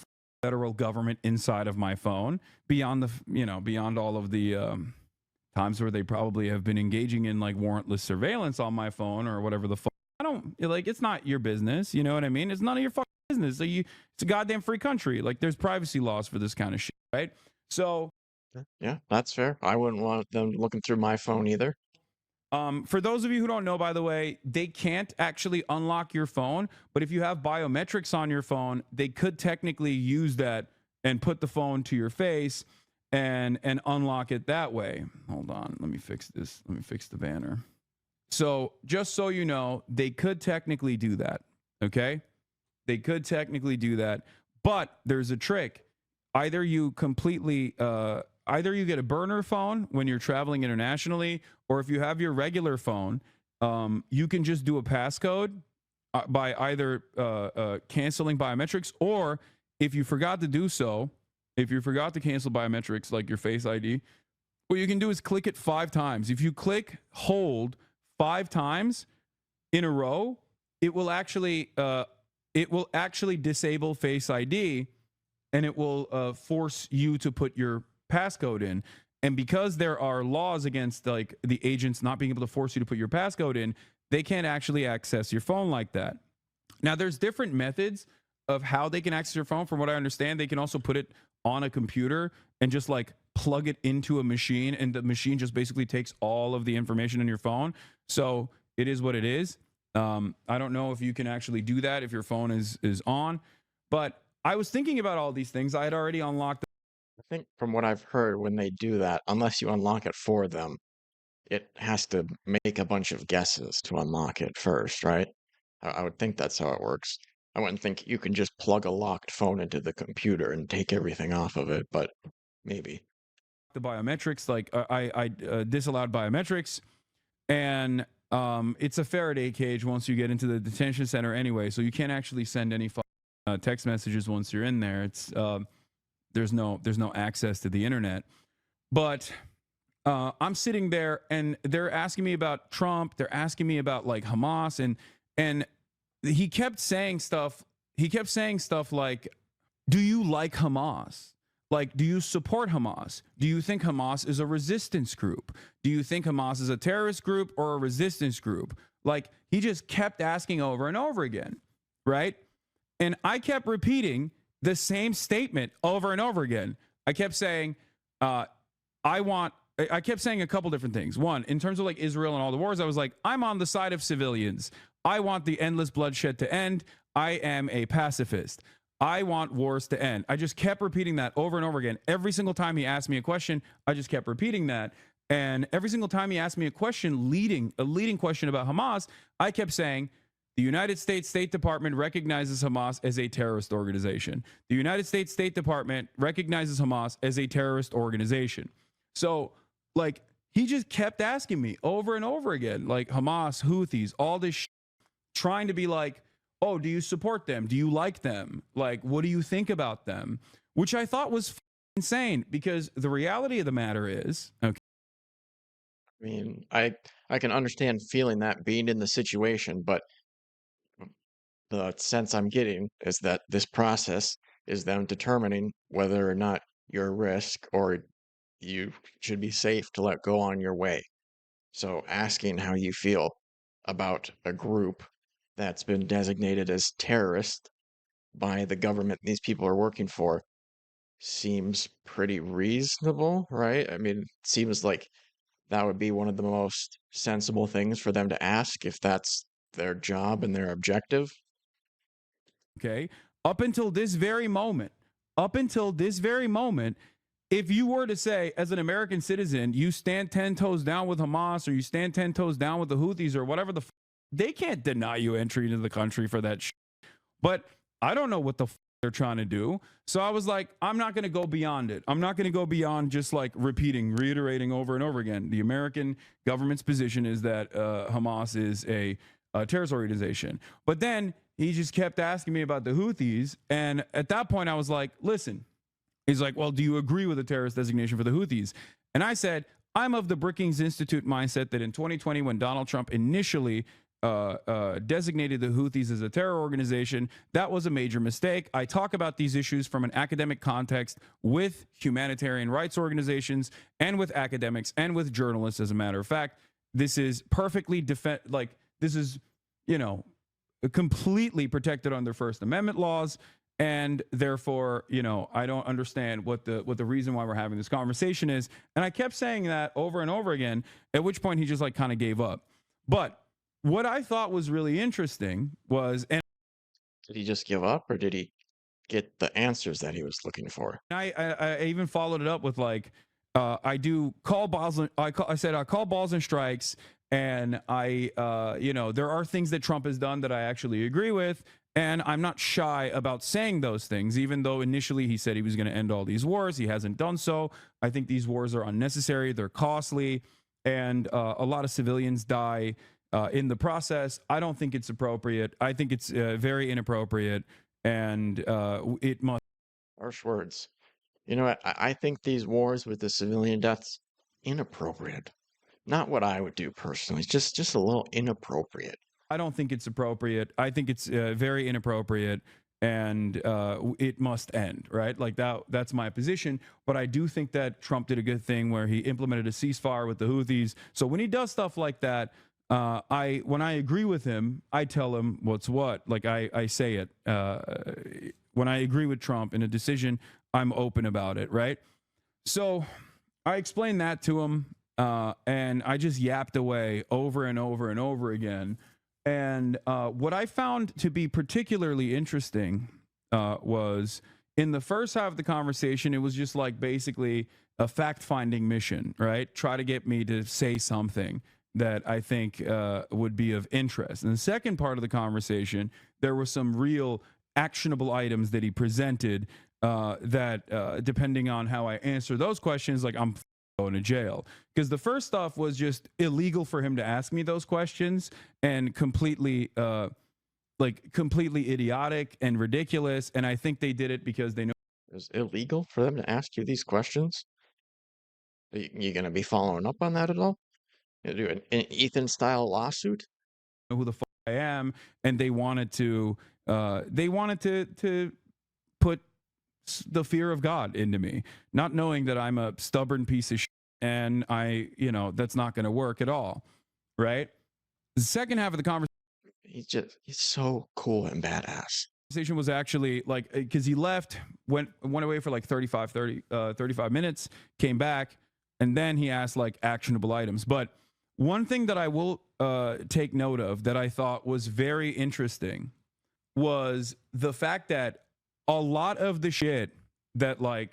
federal government inside of my phone beyond all of the times where they probably have been engaging in like warrantless surveillance on my phone or whatever the fuck. I don't like, it's not your business. You know what I mean? It's none of your fucking business. Like, it's a goddamn free country. Like, there's privacy laws for this kind of shit, right? So yeah, that's fair. I wouldn't want them looking through my phone either. For those of you who don't know, by the way, they can't actually unlock your phone, but if you have biometrics on your phone, they could technically use that and put the phone to your face and unlock it that way. Hold on, let me fix this. Let me fix the banner. So just so you know, they could technically do that, okay? They could technically do that, but there's a trick. Either you completely either you get a burner phone when you're traveling internationally, or if you have your regular phone, you can just do a passcode by either canceling biometrics, or if you forgot to do so, if you forgot to cancel biometrics like your Face ID, what you can do is click it 5 times. If you click hold 5 times in a row, it will actually disable Face ID, and it will force you to put your passcode in. And because there are laws against like the agents not being able to force you to put your passcode in, they can't actually access your phone like that. Now, there's different methods of how they can access your phone. From what I understand, they can also put it on a computer and just like plug it into a machine, and the machine just basically takes all of the information on your phone. So it is what it is. I don't know if you can actually do that if your phone is on, but I was thinking about all these things. I had already unlocked. I think from what I've heard, when they do that, unless you unlock it for them, it has to make a bunch of guesses to unlock it first, right? I would think that's how it works. I wouldn't think you can just plug a locked phone into the computer and take everything off of it, but maybe. The biometrics, like I disallowed biometrics, and it's a Faraday cage once you get into the detention center anyway, so you can't actually send any text messages once you're in there. It's there's no access to the internet. But I'm sitting there and they're asking me about Trump. They're asking me about like Hamas, and he kept saying stuff. He kept saying stuff like, "Do you like Hamas? Like, do you support Hamas? Do you think Hamas is a resistance group? Do you think Hamas is a terrorist group or a resistance group?" Like, he just kept asking over and over again, right? And I kept repeating the same statement over and over again. I kept saying, I kept saying a couple different things. One, in terms of like Israel and all the wars, I was like, I'm on the side of civilians. I want the endless bloodshed to end. I am a pacifist. I want wars to end. I just kept repeating that over and over again. Every single time he asked me a question, I just kept repeating that. And every single time he asked me a question, a leading question about Hamas, I kept saying, the United States State Department recognizes Hamas as a terrorist organization. The United States State Department recognizes Hamas as a terrorist organization. So, like, he just kept asking me over and over again, like Hamas, Houthis, all this trying to be like, oh, do you support them? Do you like them? Like, what do you think about them? Which I thought was insane, because the reality of the matter is, okay. I mean, I can understand feeling that, being in the situation, but the sense I'm getting is that this process is them determining whether or not you're a risk or you should be safe to let go on your way. So asking how you feel about a group that's been designated as terrorist by the government these people are working for seems pretty reasonable, right? I mean, it seems like that would be one of the most sensible things for them to ask if that's their job and their objective. Okay. Up until this very moment, if you were to say, as an American citizen, you stand 10 toes down with Hamas, or you stand 10 toes down with the Houthis, or whatever they can't deny you entry into the country for that shit. But I don't know what the they're trying to do. So I was like, I'm not going to go beyond it. I'm not going to go beyond just like reiterating over and over again. The American government's position is that Hamas is a terrorist organization. But then he just kept asking me about the Houthis. And at that point, I was like, listen, he's like, well, do you agree with the terrorist designation for the Houthis? And I said, I'm of the Brookings Institute mindset that in 2020, when Donald Trump initially designated the Houthis as a terror organization, that was a major mistake. I talk about these issues from an academic context with humanitarian rights organizations and with academics and with journalists. As a matter of fact, this is perfectly this is, completely protected under First Amendment laws. And therefore, I don't understand what the reason why we're having this conversation is. And I kept saying that over and over again, at which point he just like kind of gave up. But what I thought was really interesting was, and did he just give up, or did he get the answers that he was looking for? I even followed it up with like, I do call balls. I said I call balls and strikes, and there are things that Trump has done that I actually agree with, and I'm not shy about saying those things. Even though initially he said he was going to end all these wars, he hasn't done so. I think these wars are unnecessary. They're costly, and a lot of civilians die in the process. I don't think it's appropriate. I think it's very inappropriate, and it must. Harsh words. You know what? I think these wars with the civilian deaths, inappropriate. Not what I would do personally. It's just a little inappropriate. I don't think it's appropriate. I think it's very inappropriate, and it must end, right? Like that's my position. But I do think that Trump did a good thing where he implemented a ceasefire with the Houthis. So when he does stuff like that, when I agree with him, I tell him what's what. Like I say it. When I agree with Trump in a decision, I'm open about it, right? So I explained that to him, and I just yapped away over and over and over again. And what I found to be particularly interesting was in the first half of the conversation, it was just like basically a fact-finding mission, right? Try to get me to say something that I think would be of interest. In the second part of the conversation, there were some real actionable items that he presented that depending on how I answer those questions, like I'm going to jail. Because the first stuff was just illegal for him to ask me those questions and completely completely idiotic and ridiculous. And I think they did it because they know It was illegal for them to ask you these questions. Are you going to be following up on that at all? You do an Ethan style lawsuit? who the fuck I am, and they wanted to put the fear of God into me, not knowing that I'm a stubborn piece of shit and that's not going to work at all, right? The second half of the conversation, He's so cool and badass. conversation was actually like, because he left, went away for like 35 minutes, came back, and then he asked like actionable items. But one thing that I will take note of that I thought was very interesting was the fact that a lot of the shit that like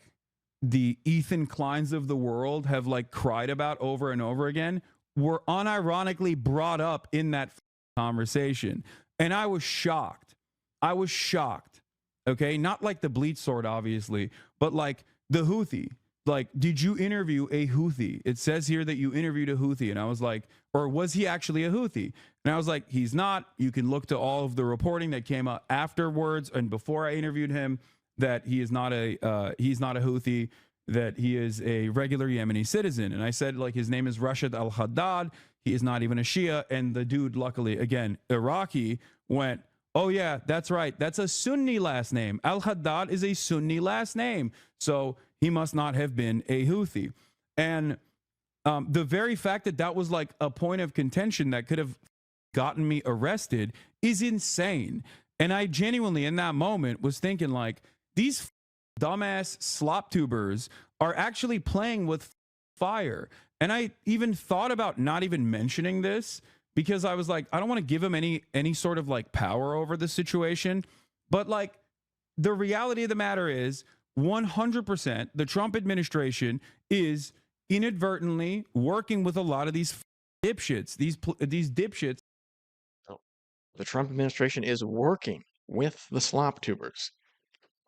the Ethan Kleins of the world have like cried about over and over again were unironically brought up in that conversation. And I was shocked. Okay. Not like the bleach sword, obviously, but like the Houthi. Like, did you interview a Houthi? It says here that you interviewed a Houthi. And I was like, or was he actually a Houthi? And I was like, he's not. You can look to all of the reporting that came out afterwards and before I interviewed him that he is not a Houthi, that he is a regular Yemeni citizen. And I said, like, his name is Rashid al-Haddad. He is not even a Shia. And the dude, luckily, again, Iraqi, went, oh, yeah, that's right. That's a Sunni last name. Al-Haddad is a Sunni last name. So he must not have been a Houthi. And the very fact that that was like a point of contention that could have gotten me arrested is insane. And I genuinely, in that moment, was thinking like, these dumbass slop tubers are actually playing with fire. And I even thought about not even mentioning this because I was like, I don't want to give him any sort of like power over the situation. But like the reality of the matter is 100% the Trump administration is inadvertently working with a lot of these dipshits. These dipshits. Oh, the Trump administration is working with the slop tubers.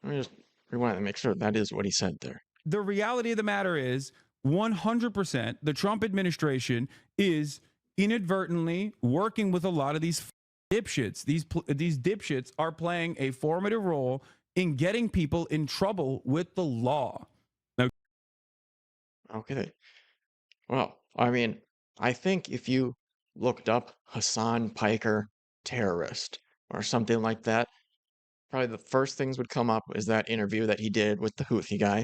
Let me just rewind and make sure that is what he said there. The reality of the matter is 100% the Trump administration is inadvertently working with a lot of these dipshits. These dipshits are playing a formative role in getting people in trouble with the law. Okay. Well, I mean, I think if you looked up Hasan Piker terrorist or something like that, probably the first things would come up is that interview that he did with the Houthi guy,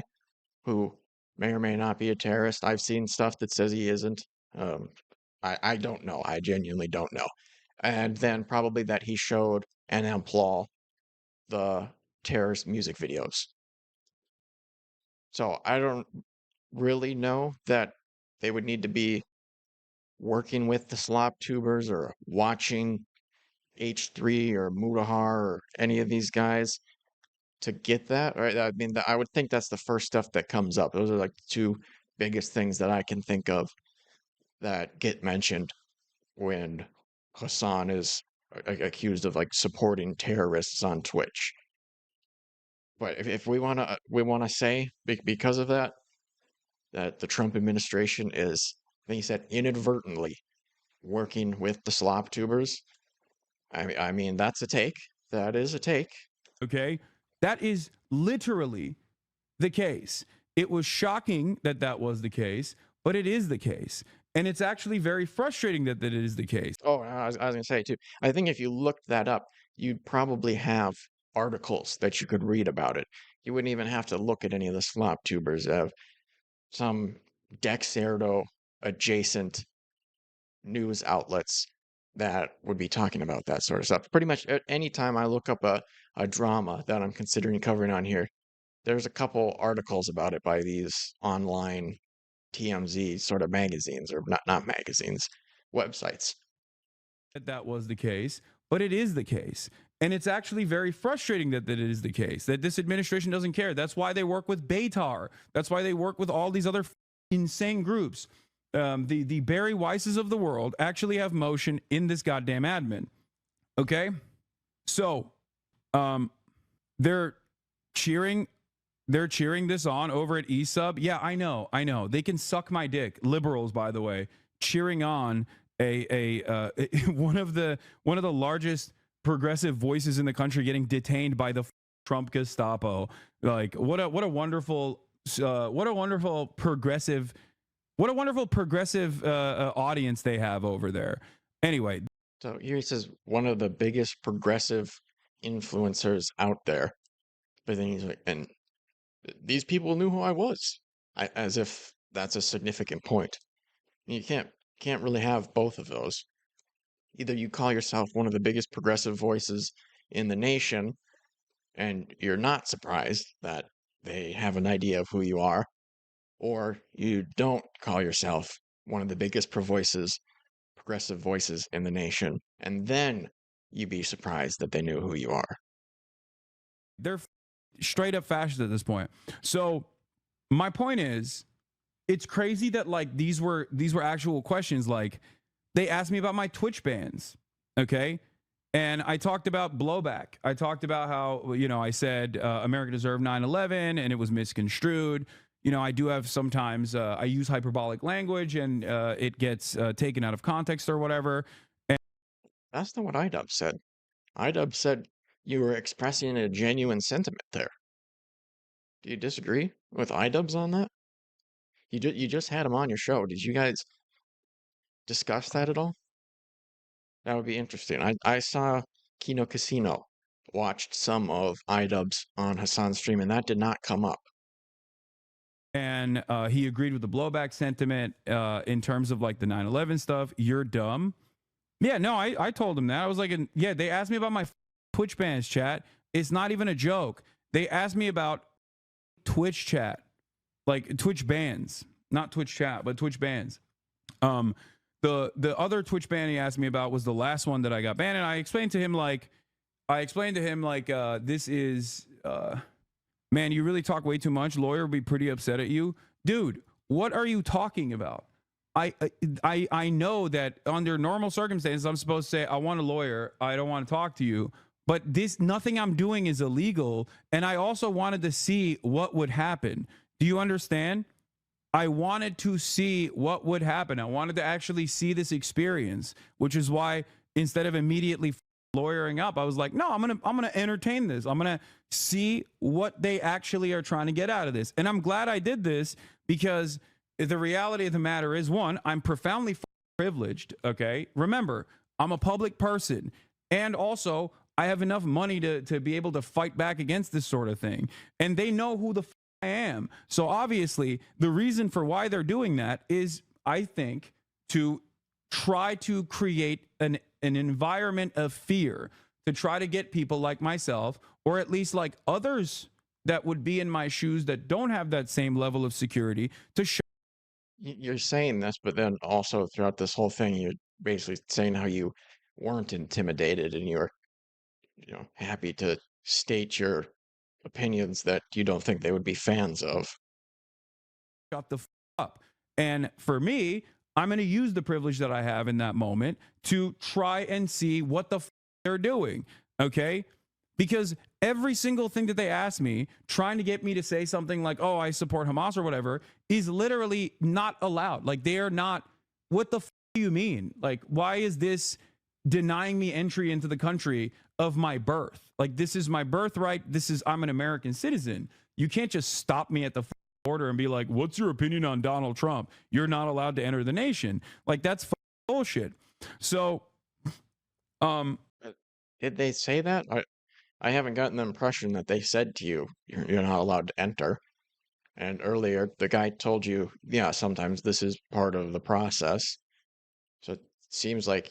who may or may not be a terrorist. I've seen stuff that says he isn't. I don't know. I genuinely don't know. And then probably that he showed and Amplaw the terrorist music videos. So I don't really know that they would need to be working with the slop tubers or watching H3 or Mudahar or any of these guys to get that. Right? I mean, I would think that's the first stuff that comes up. Those are like the two biggest things that I can think of that get mentioned when Hasan is accused of like supporting terrorists on Twitch. But if we want to say because of that the Trump administration is, I think he said, inadvertently working with the slop tubers. I mean, that's a take. That is a take. Okay. That is literally the case. It was shocking that that was the case, but it is the case. And it's actually very frustrating that it is the case. Oh, I was going to say, too, I think if you looked that up, you'd probably have articles that you could read about it. You wouldn't even have to look at any of the slop tubers. Have some Dexerto adjacent news outlets that would be talking about that sort of stuff. Pretty much any time I look up a drama that I'm considering covering on here, there's a couple articles about it by these online TMZ sort of magazines, or not magazines, websites. That was the case, but it is the case. And it's actually very frustrating that it is the case, that this administration doesn't care. That's why they work with Beitar. That's why they work with all these other insane groups. The Barry Weisses of the world actually have motion in this goddamn admin. Okay? So, they're cheering this on over at eSub. Yeah, I know. They can suck my dick. Liberals, by the way, cheering on one of the largest progressive voices in the country getting detained by the Trump Gestapo. Like, what a wonderful progressive audience they have over there. Anyway, So here he says one of the biggest progressive influencers out there. But then he's like, and these people knew who I was, as if that's a significant point. You can't really have both of those. Either you call yourself one of the biggest progressive voices in the nation, and you're not surprised that they have an idea of who you are, or you don't call yourself one of the biggest progressive voices in the nation, and then you be surprised that they knew who you are. They're straight up fascist at this point. So my point is, it's crazy that like these were actual questions. Like, they asked me about my Twitch bans, okay? And I talked about blowback. I talked about how, I said America deserved 9/11 and it was misconstrued. I do have sometimes, I use hyperbolic language and it gets taken out of context or whatever. And that's not what IDub said. IDub said you were expressing a genuine sentiment there. Do you disagree with IDubs on that? You just had him on your show. Did you guys discuss that at all? That would be interesting. I saw Kino Casino watched some of IDubs on Hasan's stream, and that did not come up. And he agreed with the blowback sentiment in terms of like the 9/11 stuff. You're dumb. Yeah, no, I told him that. I was like, yeah, they asked me about my Twitch bans, chat. It's not even a joke. They asked me about Twitch chat, like Twitch bans, not Twitch chat, but Twitch bans. The other Twitch ban he asked me about was the last one that I got banned, and I explained to him like, this is, man, you really talk way too much. Lawyer will be pretty upset at you, dude. What are you talking about? I know that under normal circumstances, I'm supposed to say, I want a lawyer. I don't want to talk to you. But nothing I'm doing is illegal. And I also wanted to see what would happen. Do you understand? I wanted to see what would happen. I wanted to actually see this experience, which is why instead of immediately lawyering up, I was like, no, I'm gonna entertain this. I'm gonna see what they actually are trying to get out of this. And I'm glad I did this, because the reality of the matter is, one, I'm profoundly privileged. Okay, remember, I'm a public person, and also I have enough money to be able to fight back against this sort of thing. And they know who the I am. So obviously, the reason for why they're doing that is, I think, to try to create an environment of fear, to try to get people like myself, or at least like others that would be in my shoes that don't have that same level of security, to show. You're saying this, but then also throughout this whole thing, you're basically saying how you weren't intimidated and you're, happy to state your opinions that you don't think they would be fans of. Shut the up. And for me, I'm going to use the privilege that I have in that moment to try and see what the they're doing. Okay? Because every single thing that they ask me, trying to get me to say something like, oh, I support Hamas or whatever, is literally not allowed. Like, they are not. What the do you mean? Like, why is this denying me entry into the country of my birth? Like, this is my birthright. I'm an American citizen. You can't just stop me at the border and be like, what's your opinion on Donald Trump? You're not allowed to enter the nation. Like, that's bullshit. So, did they say that? I haven't gotten the impression that they said to you, you're not allowed to enter. And earlier, the guy told you, yeah, sometimes this is part of the process. So it seems like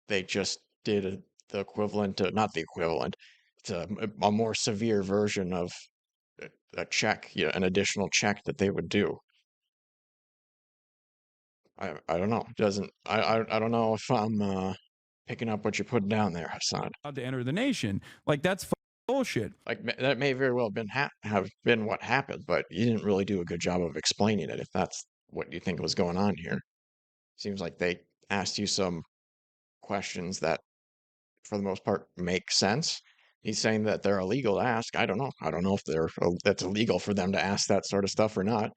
they just did the equivalent to, not the equivalent, it's a more severe version of a check, an additional check that they would do. I don't know. I don't know if I'm picking up what you're putting down there, Hasan. To enter the nation. Like, that's bullshit. Like, that may very well have been what happened, but you didn't really do a good job of explaining it if that's what you think was going on here. Seems like they asked you some questions that, for the most part, make sense. He's saying that they're illegal to ask. I don't know. I don't know if that's illegal for them to ask that sort of stuff or not.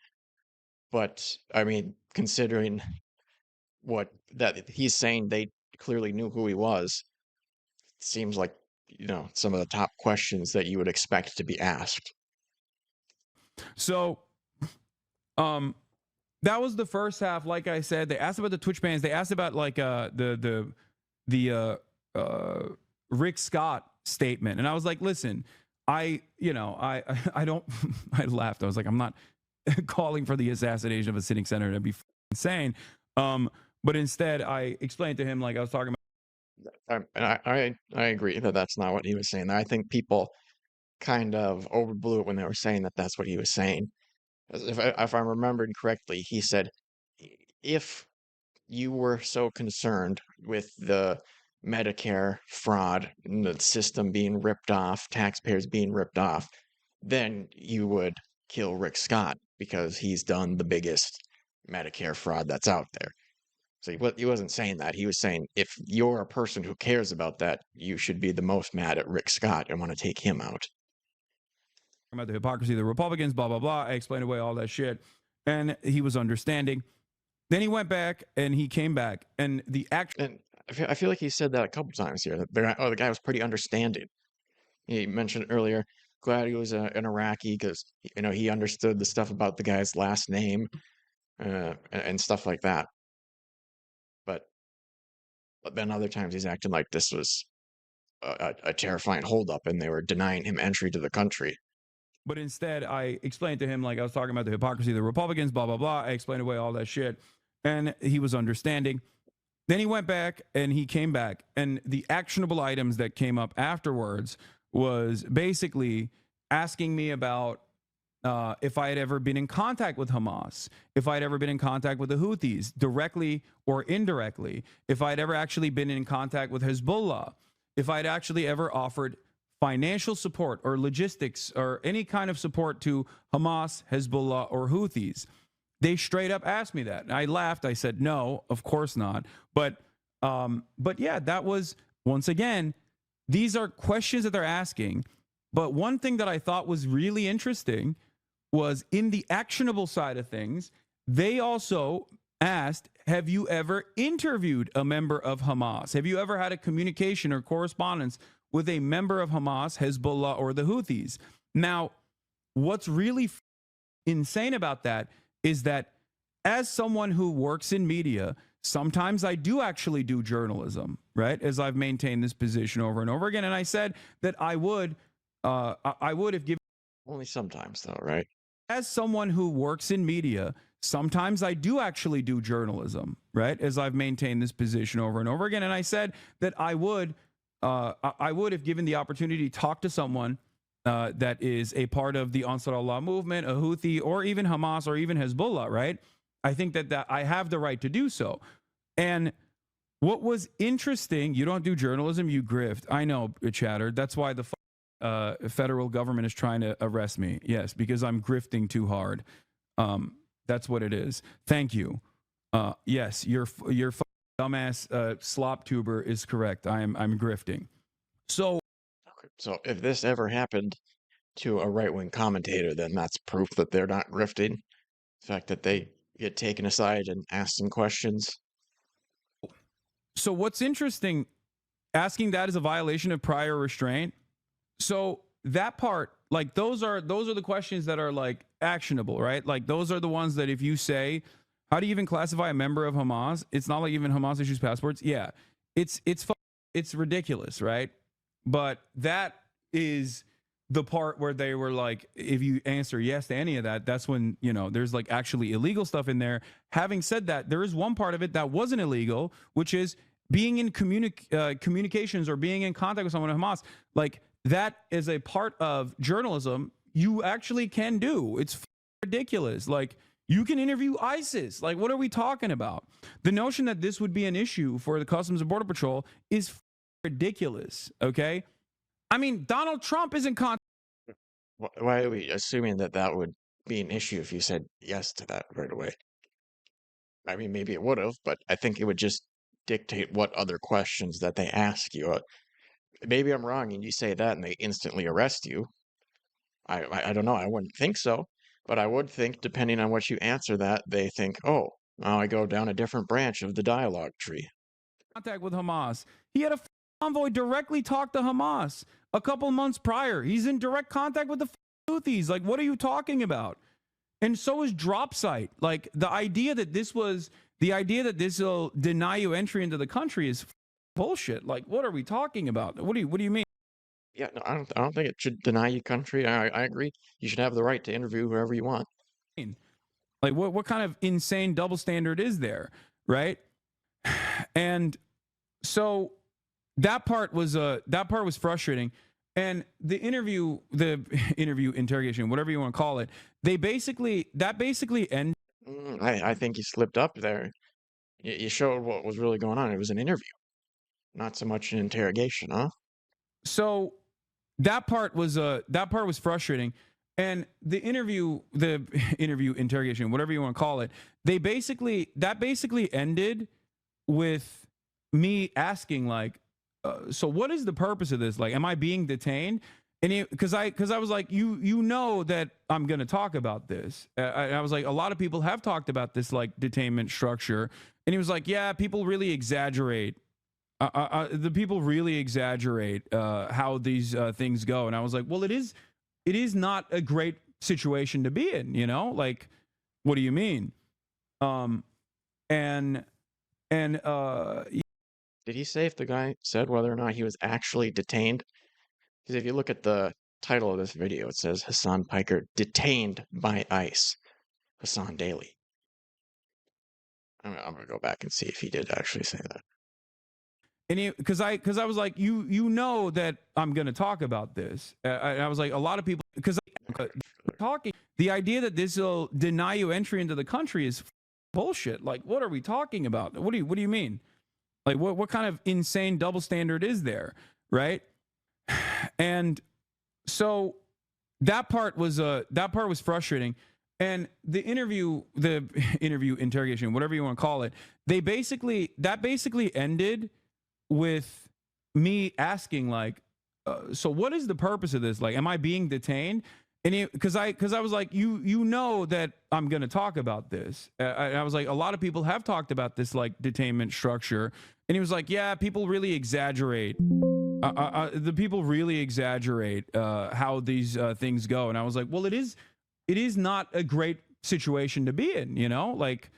But I mean, considering that he's saying they clearly knew who he was, it seems like, some of the top questions that you would expect to be asked. So, that was the first half. Like I said, they asked about the Twitch bans. They asked about like the Rick Scott statement, and I was like, listen, I don't. I laughed. I was like, I'm not calling for the assassination of a sitting senator. That'd be insane. But instead, I explained to him, like I was talking about. I agree that that's not what he was saying. I think people kind of overblew it when they were saying that that's what he was saying. If I'm remembering correctly, he said, if you were so concerned with the Medicare fraud and the system being ripped off, taxpayers being ripped off, then you would kill Rick Scott because he's done the biggest Medicare fraud that's out there. So he wasn't saying that. He was saying, if you're a person who cares about that, you should be the most mad at Rick Scott and want to take him out. About the hypocrisy of the Republicans, blah, blah, blah. I explained away all that shit. And he was understanding. Then he went back and he came back. And the actual. And I feel like he said that a couple times here. The guy was pretty understanding. He mentioned earlier, glad he was an Iraqi because, he understood the stuff about the guy's last name and stuff like that. But then other times he's acting like this was a terrifying holdup and they were denying him entry to the country. But instead, I explained to him, like I was talking about the hypocrisy of the Republicans, blah, blah, blah. I explained away all that shit. And he was understanding. Then he went back and he came back. And the actionable items that came up afterwards was basically asking me about if I had ever been in contact with Hamas, if I'd ever been in contact with the Houthis, directly or indirectly, if I'd ever actually been in contact with Hezbollah, if I'd actually ever offered financial support or logistics or any kind of support to Hamas, Hezbollah, or Houthis. They straight up asked me that. And I laughed. I said, no, of course not. But yeah, that was, once again, these are questions that they're asking. But one thing that I thought was really interesting was in the actionable side of things, they also asked, have you ever interviewed a member of Hamas? Have you ever had a communication or correspondence with a member of Hamas, Hezbollah, or the Houthis? Now, what's really insane about that is that as someone who works in media, sometimes I do actually do journalism, right? As I've maintained this position over and over again. And I said that I would have given. Only sometimes, though, right? As someone who works in media, sometimes I do actually do journalism, right? As I've maintained this position over and over again. And I said that I would have given the opportunity to talk to someone that is a part of the Ansar Allah movement, a Houthi, or even Hamas, or even Hezbollah, right? I think that I have the right to do so. And what was interesting, you don't do journalism, you grift. I know, Chatter. That's why the federal government is trying to arrest me. Yes, because I'm grifting too hard. That's what it is. Thank you. Yes, your dumbass slop tuber is correct. I'm grifting. So if this ever happened to a right-wing commentator, then that's proof that they're not grifting. The fact that they get taken aside and asked some questions. So what's interesting, asking that is a violation of prior restraint. So that part, like those are the questions that are like actionable, right? Like those are the ones that if you say, how do you even classify a member of Hamas? It's not like even Hamas issues passports. Yeah, it's ridiculous, right? But that is the part where they were like, if you answer yes to any of that, that's when, there's like actually illegal stuff in there. Having said that, there is one part of it that wasn't illegal, which is being in communications or being in contact with someone in Hamas. Like that is a part of journalism you actually can do. It's ridiculous. Like You can interview ISIS. Like, what are we talking about? The notion that this would be an issue for the Customs and Border Patrol is ridiculous. Okay. I mean, Donald Trump is in contact. Why are we assuming that that would be an issue if you said yes to that right away? I mean, maybe it would have, but I think it would just dictate what other questions that they ask you. Maybe I'm wrong and you say that and they instantly arrest you. I don't know. I wouldn't think so, but I would think, depending on what you answer that, they think, oh, now I go down a different branch of the dialogue tree. Contact with Hamas. He had a envoy directly talk to Hamas a couple months prior. He's in direct contact with the Houthis. Like, what are you talking about? And so is Dropsite. Like, the idea that this will deny you entry into the country is bullshit. Like, what are we talking about? What do you mean? Yeah, no, I don't think it should deny you country. I agree. You should have the right to interview whoever you want. Like, what kind of insane double standard is there, right? And so that part was frustrating. And the interview interrogation, whatever you want to call it, that basically ended. I think you slipped up there. You showed what was really going on. It was an interview, not so much an interrogation, huh? So that part was frustrating. And the interview interrogation, whatever you want to call it, that basically ended with me asking, like, so what is the purpose of this? Like, am I being detained? And because I was like, you know that I'm going to talk about this. I was like, a lot of people have talked about this, like, detainment structure. And he was like, yeah, people really exaggerate. The people really exaggerate how these things go. And I was like, well, it is not a great situation to be in, you know? Like, what do you mean? Did he say if the guy said whether or not he was actually detained? Because if you look at the title of this video, it says Hasan Piker detained by ICE. Hasan Daily. I'm gonna go back and see if he did actually say that. And because I was like, you know that I'm going to talk about this. I was like, a lot of people, because talking, the idea that this will deny you entry into the country is bullshit. Like, what are we talking about? What do you mean? Like, what kind of insane double standard is there, right? And so that part was frustrating. And the interview interrogation, whatever you want to call it, that basically ended with me asking, like, so what is the purpose of this? Like, am I being detained? And because I was like, you know that I'm going to talk about this. I was like, a lot of people have talked about this, like, detainment structure. And he was like, yeah, people really exaggerate. The people really exaggerate how these things go. And I was like, well, it is not a great situation to be in, you know? Like,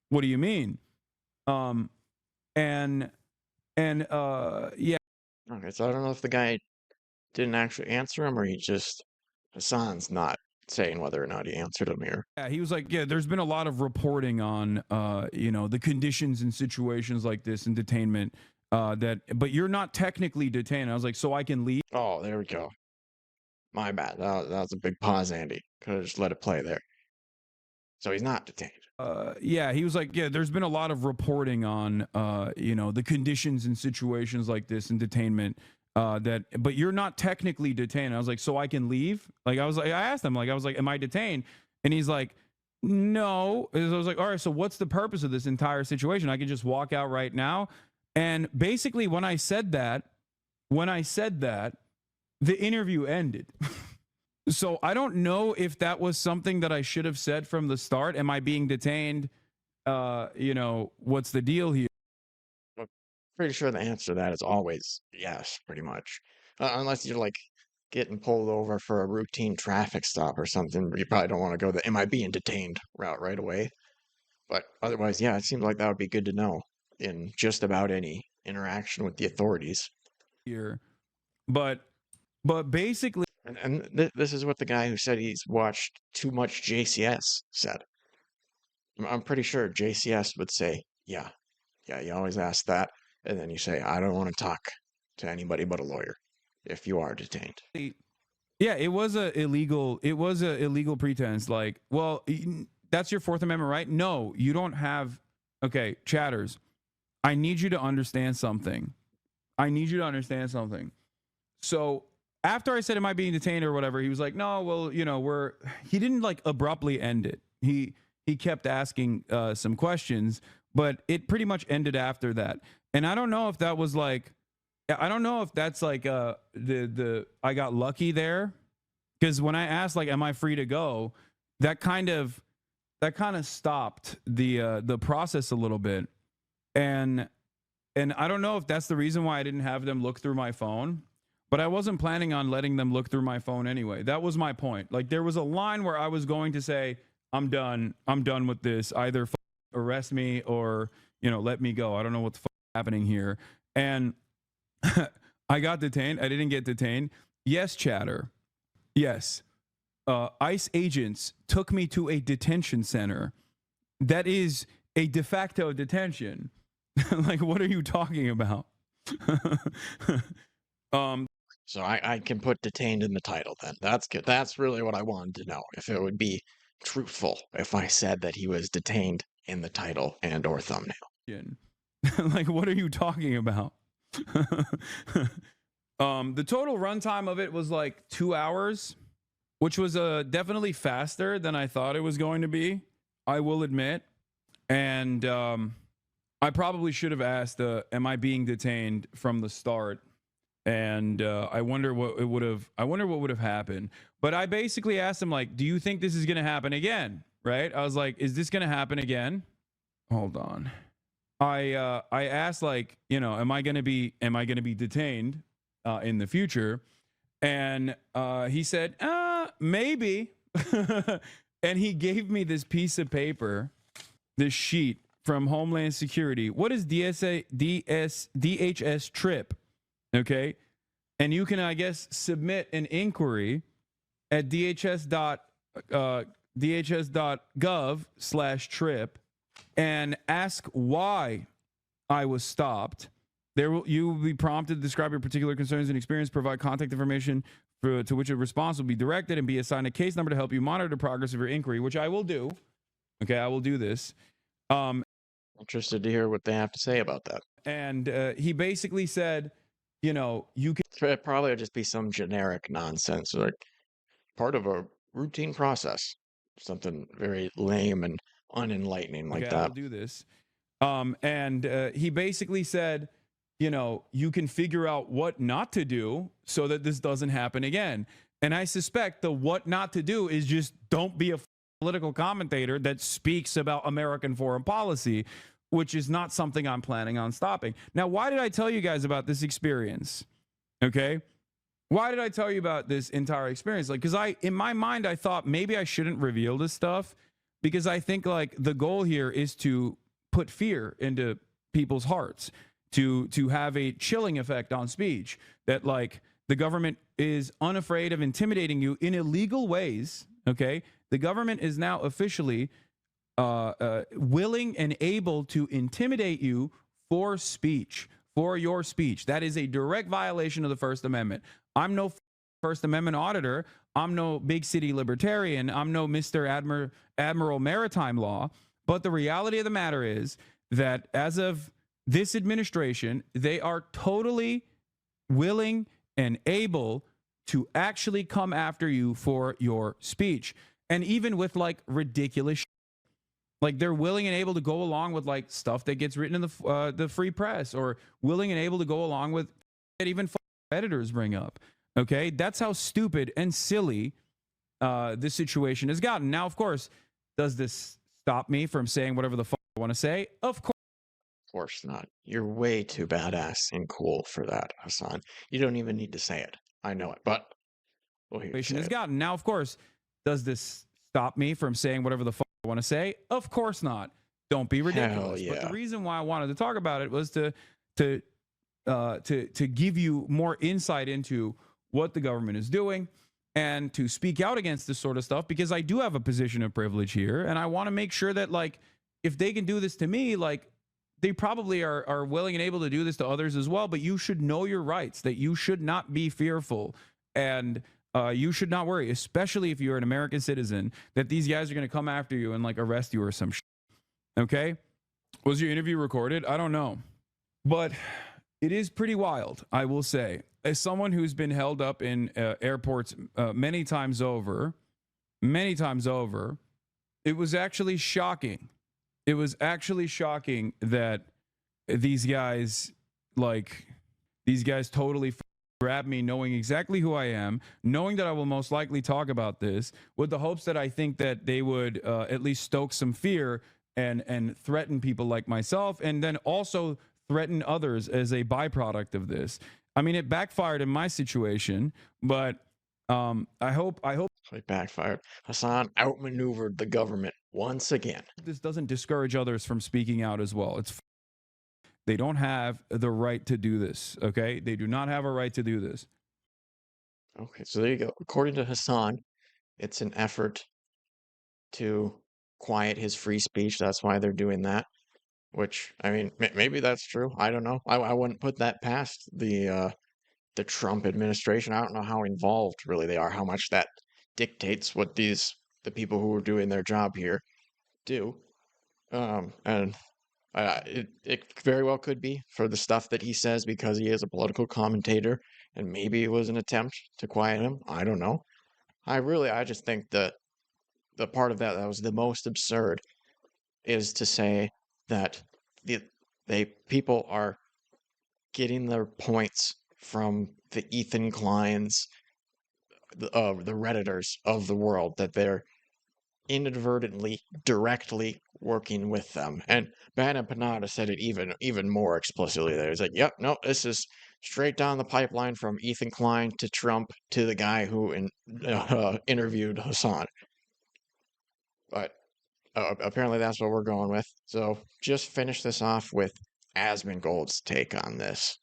what do you mean? Yeah. Okay, so I don't know if the guy didn't actually answer him or Hasan's not saying whether or not he answered him here. Yeah, he was like, yeah, there's been a lot of reporting on, the conditions in situations like this in detainment, but you're not technically detained. I was like, so I can leave? Oh, there we go. My bad. That was a big pause, Andy. Could have just let it play there. So he's not detained. Yeah, he was like, yeah, there's been a lot of reporting on, the conditions in situations like this in detainment, but you're not technically detained. I was like, so I can leave? Like, I asked him, like, am I detained? And he's like, no. And I was like, all right, so what's the purpose of this entire situation? I can just walk out right now. And basically, when I said that, the interview ended. So I don't know if that was something that I should have said from the start. Am I being detained? What's the deal here? I'm pretty sure the answer to that is always yes, pretty much. Unless you're, like, getting pulled over for a routine traffic stop or something. You probably don't want to go the am I being detained route right away. But otherwise, yeah, it seems like that would be good to know in just about any interaction with the authorities. Here. But basically, and this is what the guy who said he's watched too much JCS said. I'm pretty sure JCS would say, yeah, you always ask that, and then you say, I don't want to talk to anybody but a lawyer if you are detained. Yeah, it was a illegal pretense. Like, well, that's your Fourth Amendment right? No, you don't have. Okay, chatters, I need you to understand something. So after I said, am I being detained or whatever, he was like, no, well, you know, he didn't like abruptly end it. He kept asking some questions, but it pretty much ended after that. And I don't know if that was like, I don't know if that's like I got lucky there, because when I asked like, am I free to go, that kind of stopped the process a little bit. And I don't know if that's the reason why I didn't have them look through my phone, but I wasn't planning on letting them look through my phone anyway. That was my point. Like, there was a line where I was going to say, I'm done with this. Either arrest me or, you know, let me go. I don't know what the fuck is happening here. And I got detained. I didn't get detained. Yes, chatter. Yes. ICE agents took me to a detention center. That is a de facto detention. Like, what are you talking about? So I can put detained in the title then. That's good. That's really what I wanted to know. If it would be truthful if I said that he was detained in the title and or thumbnail. Like, what are you talking about? The total runtime of it was like 2 hours, which was definitely faster than I thought it was going to be, I will admit. And I probably should have asked, am I being detained from the start? And I wonder what would have happened. But I basically asked him, like, do you think this is going to happen again? Right? I was like, is this going to happen again? Hold on. I asked, like, you know, am I going to be detained in the future? And he said, maybe. And he gave me this piece of paper, this sheet from Homeland Security. What is DHS trip? Okay. And you can, I guess, submit an inquiry at dhs.gov/trip and ask why I was stopped. You will be prompted to describe your particular concerns and experience, provide contact information to which a response will be directed, and be assigned a case number to help you monitor the progress of your inquiry, which I will do. Okay, I will do this. Interested to hear what they have to say about that. And he basically said, you know, you can... It probably would just be some generic nonsense, like part of a routine process. Something very lame and unenlightening like okay, that. I will do this. And he basically said, you know, you can figure out what not to do so that this doesn't happen again. And I suspect the what not to do is just don't be a political commentator that speaks about American foreign policy, which is not something I'm planning on stopping. Now, why did I tell you guys about this experience? Okay. Why did I tell you about this entire experience? Like, because in my mind, I thought maybe I shouldn't reveal this stuff, because I think like the goal here is to put fear into people's hearts, to have a chilling effect on speech, that like the government is unafraid of intimidating you in illegal ways. Okay. The government is now officially willing and able to intimidate you for speech, for your speech. That is a direct violation of the First Amendment. I'm no First Amendment auditor. I'm no big city libertarian. I'm no Mr. Admiral Maritime Law. But the reality of the matter is that as of this administration, they are totally willing and able to actually come after you for your speech. And even with like ridiculous like they're willing and able to go along with like stuff that gets written in the free press, or willing and able to go along with that even editors bring up. Okay, that's how stupid and silly this situation has gotten. Now, of course, does this stop me from saying whatever the fuck I want to say? Of course. Of course not. You're way too badass and cool for that, Hasan. You don't even need to say it. I know it, but we'll hear you say Has it. gotten. Now, of course, does this stop me from saying whatever the fuck I want to say? Of course not. Don't be ridiculous. Yeah. But the reason why I wanted to talk about it was to give you more insight into what the government is doing, and to speak out against this sort of stuff, because I do have a position of privilege here, and I want to make sure that like if they can do this to me, like they probably are willing and able to do this to others as well. But you should know your rights, that you should not be fearful. And you should not worry, especially if you're an American citizen, that these guys are going to come after you and like arrest you or some shit. Okay? Was your interview recorded? I don't know. But it is pretty wild, I will say. As someone who's been held up in airports many times over, it was actually shocking. It was actually shocking that these guys totally grab me, knowing exactly who I am, knowing that I will most likely talk about this, with the hopes that I think that they would at least stoke some fear and threaten people like myself, and then also threaten others as a byproduct of this. I mean, it backfired in my situation, but I hope It backfired. Hasan outmaneuvered the government once again. this doesn't discourage others from speaking out as well. They don't have the right to do this, okay? They do not have a right to do this. Okay, so there you go. According to Hasan, it's an effort to quiet his free speech. That's why they're doing that. Which, I mean, maybe that's true. I don't know. I wouldn't put that past the Trump administration. I don't know how involved really they are, how much that dictates what the people who are doing their job here do. And it very well could be for the stuff that he says, because he is a political commentator, and maybe it was an attempt to quiet him. I don't know. I just think that the part of that was the most absurd is to say that people are getting their points from the Ethan Kleins, the Redditors of the world, that they're inadvertently, directly working with them. And BadEmpanada said it even more explicitly there. He's like, yep, no, this is straight down the pipeline from Ethan Klein to Trump to the guy who interviewed Hasan. But apparently that's what we're going with. So just finish this off with Asmongold's take on this.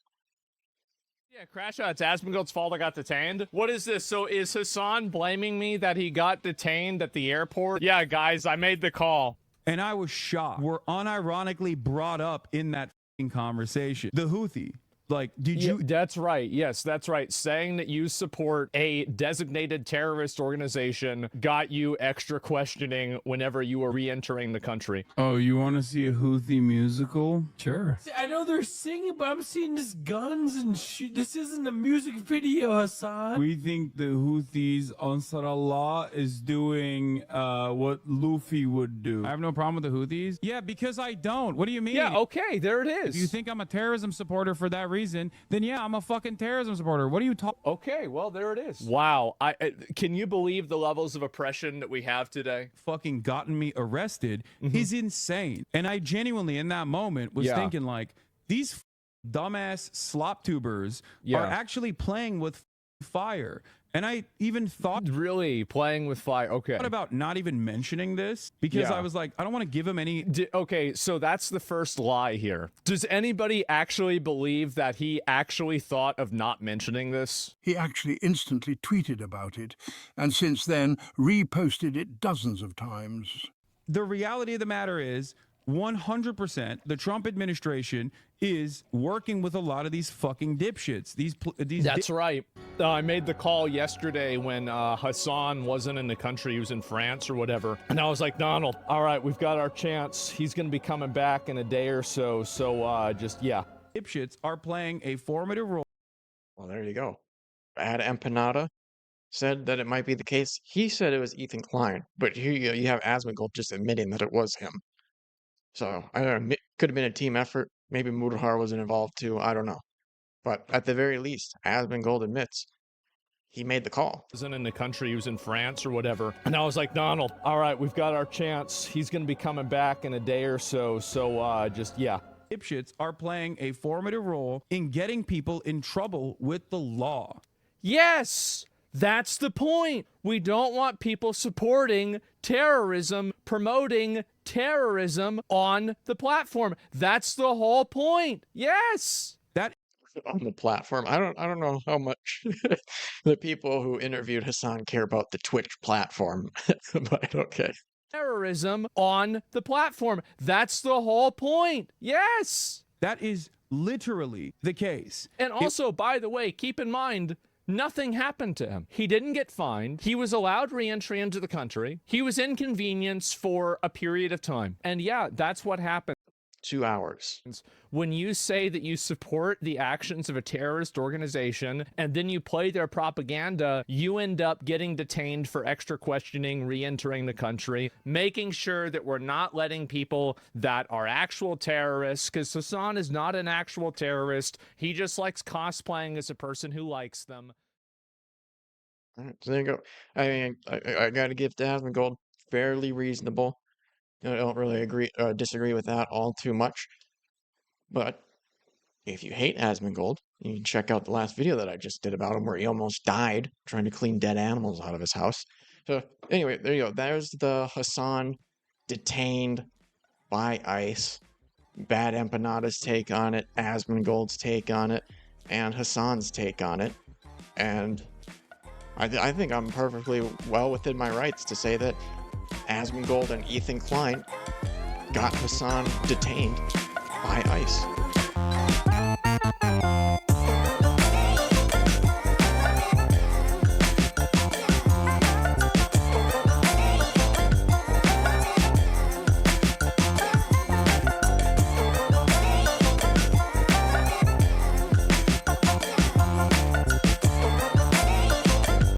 Yeah, Crash Out, it's Asmongold's fault I got detained. What is this? So is Hasan blaming me that he got detained at the airport? Yeah, guys, I made the call. And I was shocked. We're unironically brought up in that conversation. The Houthi. Like, did you? That's right. Yes, that's right. Saying that you support a designated terrorist organization got you extra questioning whenever you were re-entering the country. Oh, you want to see a Houthi musical? Sure. I know they're singing, but I'm seeing just guns and shit. This isn't a music video, Hasan. We think the Houthis, Ansar Allah, is doing what Luffy would do. I have no problem with the Houthis. Yeah, because I don't. What do you mean? Yeah, okay, there it is. If you think I'm a terrorism supporter for that reason, then yeah, I'm a fucking terrorism supporter. What are you talking? Okay, well, there it is. Wow. Can you believe the levels of oppression that we have today? Fucking gotten me arrested is insane. And I genuinely, in that moment, was thinking, like, these dumbass slop tubers are actually playing with fire. And I even thought, really playing with fire. Okay. What about not even mentioning this? Because I was like, I don't want to give him any. Okay, so that's the first lie here. Does anybody actually believe that he actually thought of not mentioning this? He actually instantly tweeted about it, and since then reposted it dozens of times. The reality of the matter is, 100%, the Trump administration is working with a lot of these fucking dipshits. That's right. I made the call yesterday when Hasan wasn't in the country. He was in France or whatever. And I was like, Donald, all right, we've got our chance. He's going to be coming back in a day or so. So Dipshits are playing a formative role. Well, there you go. BadEmpanada said that it might be the case. He said it was Ethan Klein, but here you have Asmongold just admitting that it was him. So I don't know, it could have been a team effort. Maybe Mudahar wasn't involved too. I don't know. But at the very least, Asmongold admits he made the call. Wasn't in the country. He was in France or whatever. And I was like, Donald, all right, we've got our chance. He's going to be coming back in a day or so. So Dipshits are playing a formative role in getting people in trouble with the law. Yes! That's the point. We don't want people supporting terrorism, promoting terrorism on the platform. That's the whole point. Yes. That on the platform. I don't know how much the people who interviewed Hasan care about the Twitch platform, but okay. Terrorism on the platform. That's the whole point. Yes. That is literally the case. And also, by the way, keep in mind, Nothing happened to him. He didn't get fined. He was allowed re-entry into the country. He was inconvenienced for a period of time. And yeah, that's what happened. 2 hours. When you say that you support the actions of a terrorist organization and then you play their propaganda, you end up getting detained for extra questioning, re-entering the country, making sure that we're not letting people that are actual terrorists, because Hasan is not an actual terrorist. He just likes cosplaying as a person who likes them. All right, so there you go. I mean, I got to give to Asmongold fairly reasonable. I don't really disagree with that all too much. But if you hate Asmongold, you can check out the last video that I just did about him where he almost died trying to clean dead animals out of his house. So anyway, there you go. There's the Hasan detained by ICE. BadEmpanada's take on it, Asmongold's take on it, and Hasan's take on it. And I think I'm perfectly well within my rights to say that Asmongold and Ethan Klein got Hasan detained by ICE.